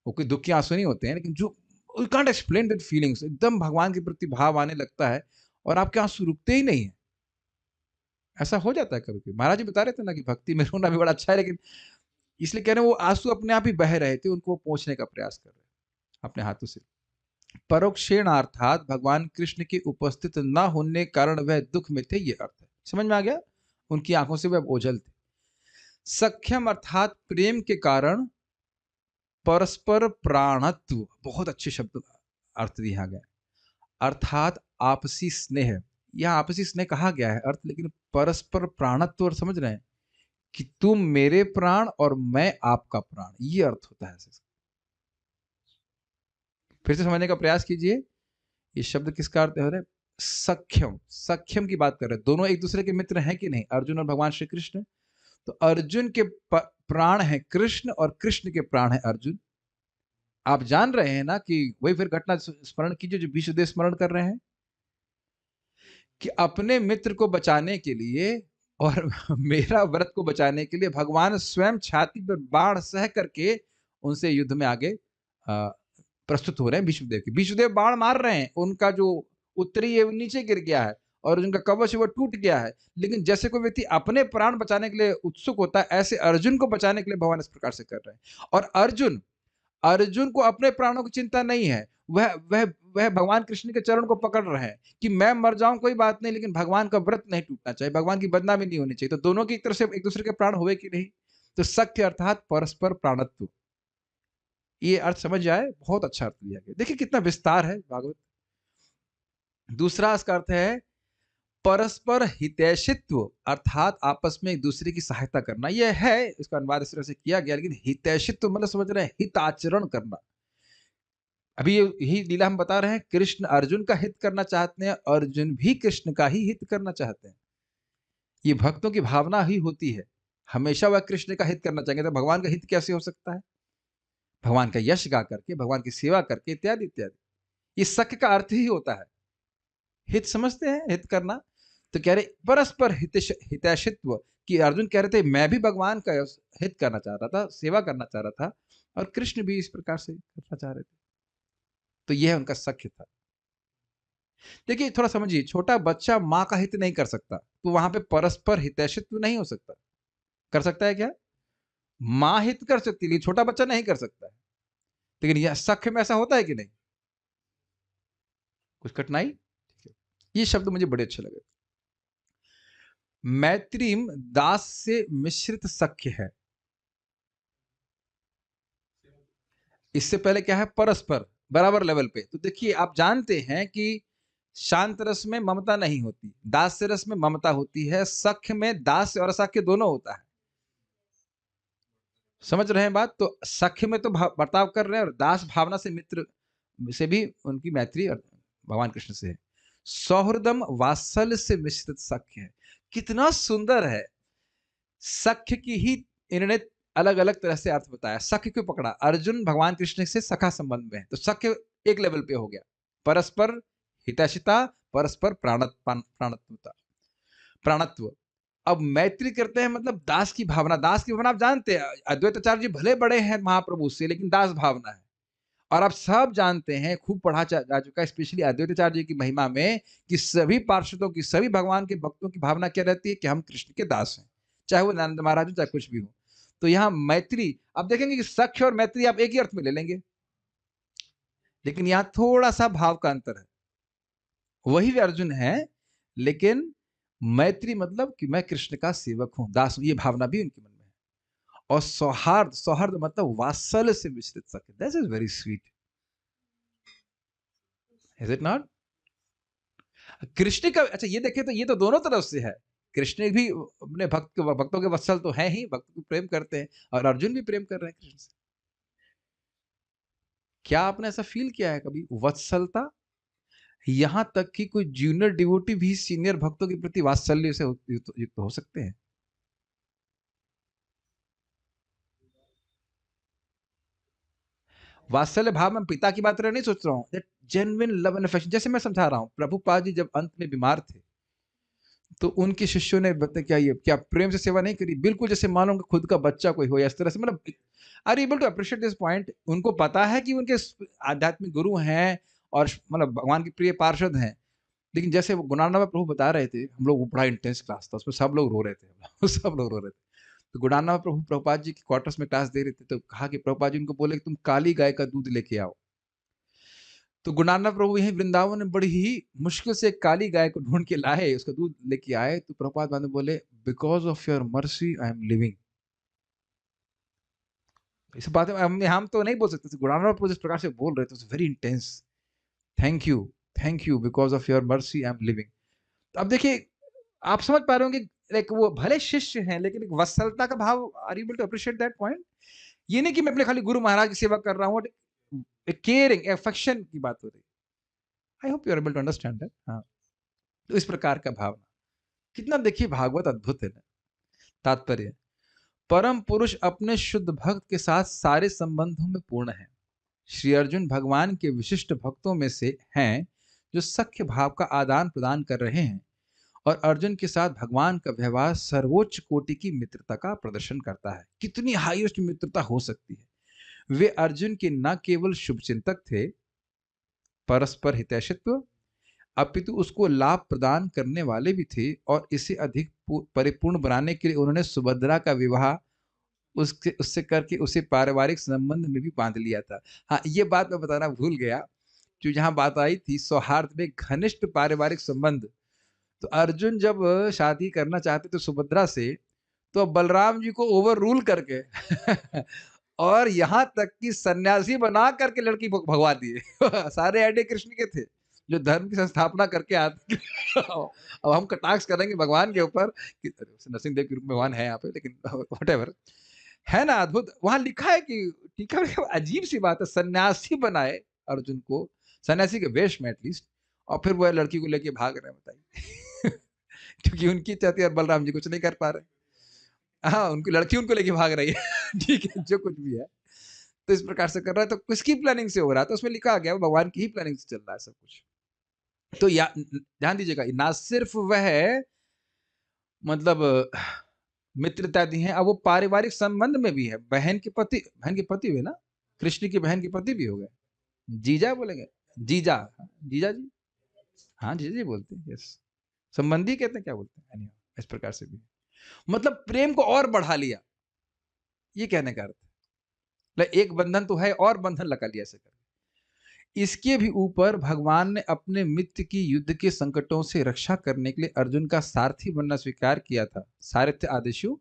S1: वो कोई दुख के आंसू नहीं होते हैं, लेकिन जो you can't explain that feelings, एकदम भगवान के प्रति भाव आने लगता है और आपके आंसू रुकते ही नहीं है। ऐसा हो जाता है कभी कभी। महाराज जी बता रहे थे ना कि भक्ति में रोना भी बड़ा अच्छा है, लेकिन इसलिए कह रहे हैं वो आंसू अपने आप ही बह रहे थे, उनको पोंछने का प्रयास कर रहे हैं अपने हाथों से। परोक्षेण अर्थात भगवान कृष्ण के उपस्थित न होने कारण वह दुख में थे, ये अर्थ है। समझ में आ गया? उनकी आंखों से वह ओझल थे। सख्यम अर्थात प्रेम के कारण परस्पर प्राणत्व, बहुत अच्छे शब्द अर्थ दिया गया, अर्थात आपसी स्नेह। यह आपसी स्नेह कहा गया है अर्थ, लेकिन परस्पर प्राणत्व और समझ रहे हैं कि तुम मेरे प्राण और मैं आपका प्राण, ये अर्थ होता है। फिर से समझने का प्रयास कीजिए, ये शब्द किसका अर्थ हो रहा है? सख्यम, सख्यम की बात कर रहे हैं। दोनों एक दूसरे के मित्र हैं कि नहीं, अर्जुन और भगवान श्री कृष्ण। तो अर्जुन के प्राण है कृष्ण और कृष्ण के प्राण है अर्जुन। आप जान रहे हैं ना कि वही फिर घटना स्मरण कीजिए जो भीष्मदेव स्मरण कर रहे हैं, कि अपने मित्र को बचाने के लिए और मेरा व्रत को बचाने के लिए भगवान स्वयं छाती पर बाण सह करके उनसे युद्ध में आगे प्रस्तुत हो रहे हैं विष्णुदेव के। विष्णुदेव बाण मार रहे हैं, उनका जो उत्तरी है वो नीचे गिर गया है और उनका कवच है वो टूट गया है, लेकिन जैसे कोई व्यक्ति अपने प्राण बचाने के लिए उत्सुक होता है, ऐसे अर्जुन को बचाने के लिए भगवान इस प्रकार से कर रहे हैं। और अर्जुन अर्जुन को अपने प्राणों की चिंता नहीं है, वह भगवान कृष्ण के चरण को पकड़ रहे हैं कि मैं मर जाऊं कोई बात नहीं, लेकिन भगवान का व्रत नहीं टूटना चाहिए, भगवान की बदनामी नहीं होनी चाहिए। तो दोनों की एक तरफ से एक दूसरे के प्राण हुए कि नहीं। तो सख्य अर्थात परस्पर प्राणत्व, ये अर्थ समझ आए, बहुत अच्छा अर्थ लिया गया। देखिए कितना विस्तार है भागवत। दूसरा इसका अर्थ है परस्पर हितैषित्व, अर्थात आपस में एक दूसरे की सहायता करना। यह है, इसका अनुवाद इस तरह से किया गया, लेकिन हितैषित्व मतलब समझ रहे हैं हित आचरण करना। अभी यही लीला हम बता रहे हैं, कृष्ण अर्जुन का हित करना चाहते हैं, अर्जुन भी कृष्ण का ही हित करना चाहते हैं। ये भक्तों की भावना ही होती है, हमेशा वह कृष्ण का हित करना चाहेंगे। तो भगवान का हित कैसे हो सकता है? भगवान का यश गा करके, भगवान की सेवा करके, इत्यादि इत्यादि। ये सख्य का अर्थ ही होता है, हित समझते हैं, हित करना। तो कह रहे परस्पर हितैषित्व, कि अर्जुन कह रहे थे मैं भी भगवान का हित करना चाह रहा था, सेवा करना चाह रहा था, और कृष्ण भी इस प्रकार से करना चाह रहे थे। तो यह उनका सख्य था। देखिए थोड़ा समझिए, छोटा बच्चा माँ का हित नहीं कर सकता, तो वहां पे परस्पर हितैषित्व नहीं हो सकता। कर सकता है क्या? माँ हित कर सकती है, छोटा बच्चा नहीं कर सकता है। लेकिन यह सख्य में ऐसा होता है कि नहीं? कुछ कठिनाई? ये शब्द मुझे बड़े अच्छे लगे। मैत्रीम दास से मिश्रित सख्य है। इससे पहले क्या है? परस्पर, बराबर लेवल पे। तो देखिए आप जानते हैं कि शांत रस में ममता नहीं होती, दास रस में ममता होती है, सख्य में दास और असख्य दोनों होता है। समझ रहे हैं बात? तो सख्य में तो बर्ताव कर रहे हैं, और दास भावना से मित्र से भी उनकी मैत्री भगवान कृष्ण से है। सौहृदम वात्सल्य से मिश्रित सख्य है। कितना सुंदर है। सख्य की ही इन्होंने अलग अलग तरह से अर्थ बताया। सख्य क्यों पकड़ा? अर्जुन भगवान कृष्ण से सखा संबंध में है, तो सख्य एक लेवल पे हो गया। परस्पर हितैषिता, परस्पर प्राणत्वता, प्राणत्व। अब मैत्री करते हैं मतलब दास की भावना। दास की भावना आप जानते हैं, अद्वैताचार्य जी भले बड़े हैं महाप्रभु से, लेकिन दास भावना है। और आप सब जानते हैं, खूब पढ़ा जा चुका, स्पेशली अद्वैताचार्य जी की महिमा में, कि सभी पार्षदों की, सभी भगवान के भक्तों की भावना क्या रहती है? कि हम कृष्ण के दास हैं, चाहे वो नंद महाराज हो, चाहे कुछ भी हो। तो यहाँ मैत्री आप देखेंगे कि सख्य और मैत्री आप एक ही अर्थ में ले लेंगे, लेकिन यहाँ थोड़ा सा भाव का अंतर है। वही भी अर्जुन है, लेकिन मैत्री मतलब कि मैं कृष्ण का सेवक हूं, दास हूं, ये भावना भी उनके मन में है। और सौहार्द, सौहार्द मतलब वात्सल्य से मिश्रित सख्य। This is very sweet, is it not? Krishna का, अच्छा ये देखें तो ये तो दोनों तरफ से है। कृष्ण भी अपने भक्तों के वत्सल तो है ही, भक्तों को प्रेम करते हैं, और अर्जुन भी प्रेम कर रहे हैं कृष्ण से। क्या आपने ऐसा फील किया है कभी? वत्सलता, यहां तक कि कोई जूनियर डिवोटी भी सीनियर भक्तों के प्रति वात्सल्य से युक्त हो सकते हैं। वात्सल्य भाव में पिता की बात नहीं सोच रहा हूं, that genuine love and affection. जैसे मैं समझा रहा हूं, प्रभुपाद जी जब अंत में बीमार थे, तो उनके शिष्यों ने बताया क्या ये क्या प्रेम से सेवा नहीं करी? बिल्कुल जैसे मानो खुद का बच्चा कोई हो, या इस तरह से। मतलब are able to appreciate this point? उनको पता है कि उनके आध्यात्मिक गुरु हैं और मतलब भगवान के प्रिय पार्षद हैं, लेकिन जैसे वो गुणानंद प्रभु बता रहे थे, हम लोग, वो बड़ा इंटेंस क्लास था, उसमें सब लोग रो रहे थे सब लोग रो रहे थे। तो गुणानंद प्रभु प्रभुपाद जी के क्वार्टर्स में क्लास दे रहे थे, तो कहा कि प्रभुपाद जी उनको बोले कि तुम काली गाय का दूध लेके आओ। तो गुणानंद प्रभु यहीं वृंदावन में बड़ी ही मुश्किल से एक काली गाय को ढूंढ के लाए, उसका दूध लेके आए। तो प्रभुपाद ने बोले, because of your mercy I am living. इस बात में हम तो नहीं बोल सकते, गुणानंद प्रभु जिस प्रकार से बोल रहे थे, very intense. Thank you because of your mercy I am living. तो अब देखिए, आप समझ पा रहे होंगे, लाइक वो भले शिष्य हैं, लेकिन एक वत्सलता का भाव। Are you able to appreciate that point? ये नहीं कि मैं अपने खाली गुरु महाराज की सेवा कर रहा हूँ, केयरिंग, अफेक्शन की बात हो रही है। I hope you are able to understand that. हाँ, तो इस प्रकार का भावना, कितना देखिए भागवत अद्भुत है ना। तात्पर्य, परम पुरुष अपने शुद्ध भक्त के साथ सारे संबंधों में पूर्ण है। श्री अर्जुन भगवान के विशिष्ट भक्तों में से हैं, जो सख्य भाव का आदान प्रदान कर रहे हैं, और अर्जुन के साथ भगवान का व्यवहार सर्वोच्च कोटि की मित्रता का प्रदर्शन करता है। कितनी हाईएस्ट मित्रता हो सकती है? वे अर्जुन के न केवल शुभचिंतक थे, परस्पर हितैषित्व, अपितु उसको लाभ प्रदान करने वाले भी थे, और इसे अधिक परिपूर्ण बनाने के लिए उन्होंने सुभद्रा का विवाह उससे करके उसे पारिवारिक संबंध में भी बांध लिया था। हाँ, ये बात मैं बताना भूल गया, जो जहाँ बात आई थी सौहार्द में घनिष्ठ पारिवारिक संबंध। तो अर्जुन जब शादी करना चाहते थे सुभद्रा से, तो बलराम जी को ओवर रूल करके और यहाँ तक कि सन्यासी बना करके लड़की भगवा दिए। सारे आइडिया कृष्ण के थे, जो धर्म की संस्थापना करके आते। अब हम कटाक्ष करेंगे भगवान के ऊपर कि नरसिंह के रूप में भगवान है यहाँ पे, लेकिन व्हाटएवर है ना, अद्भुत। वहां लिखा है कि टीका में अजीब सी बात है, सन्यासी बनाए अर्जुन को, सन्यासी के वेश में एटलीस्ट, और फिर वह लड़की को लेके भाग रहे हैं, बताइए। क्योंकि उनकी चाहती और बलराम जी कुछ नहीं कर पा रहे। हाँ, उनकी लड़की उनको लेके भाग रही है। ठीक है, जो कुछ भी है, तो इस प्रकार से कर रहा है। तो किसकी प्लानिंग से हो रहा है? तो उसमें लिखा गया भगवान की ही प्लानिंग से चल रहा है सब कुछ। तो ध्यान दीजिएगा, ना सिर्फ वह मतलब मित्रता दी है, अब वो पारिवारिक संबंध में भी है। बहन के पति हुए ना, कृष्ण की बहन के पति भी हो गए। जीजा बोलेंगे, जीजा, जीजा जी, हाँ जीजा जी बोलते हैं, यस, संबंधी कहते हैं, क्या बोलते हैं, anyhow, इस प्रकार से भी मतलब प्रेम को और बढ़ा लिया, ये कहने का अर्थ है। एक बंधन तो है और बंधन लगा लिया ऐसे कर। इसके भी ऊपर भगवान ने अपने मित्र की युद्ध के संकटों से रक्षा करने के लिए अर्जुन का सारथी बनना स्वीकार किया था, सारथ्य आदेशु।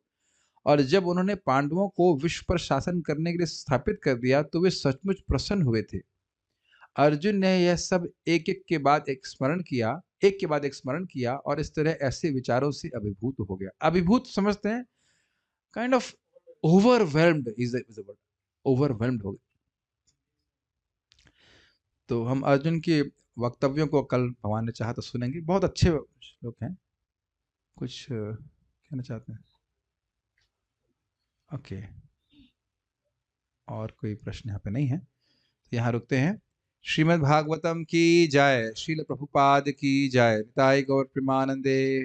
S1: और जब उन्होंने पांडवों को विश्व पर शासन करने के लिए स्थापित कर दिया, तो वे सचमुच प्रसन्न हुए थे। अर्जुन ने यह सब एक के बाद एक स्मरण किया, और इस तरह ऐसे विचारों से अभिभूत हो गया। अभिभूत समझते हैं, kind of overwhelmed is the word, overwhelmed हो गया। तो हम अर्जुन के वक्तव्यों को कल भगवान ने चाहा तो सुनेंगे, बहुत अच्छे लोग हैं। कुछ कहना चाहते हैं? ओके, और कोई प्रश्न यहाँ पे नहीं है, तो यहाँ रुकते हैं। श्रीमद् भागवतम की जय, श्रील प्रभुपाद की जय, निताई गौर प्रेमानंदे।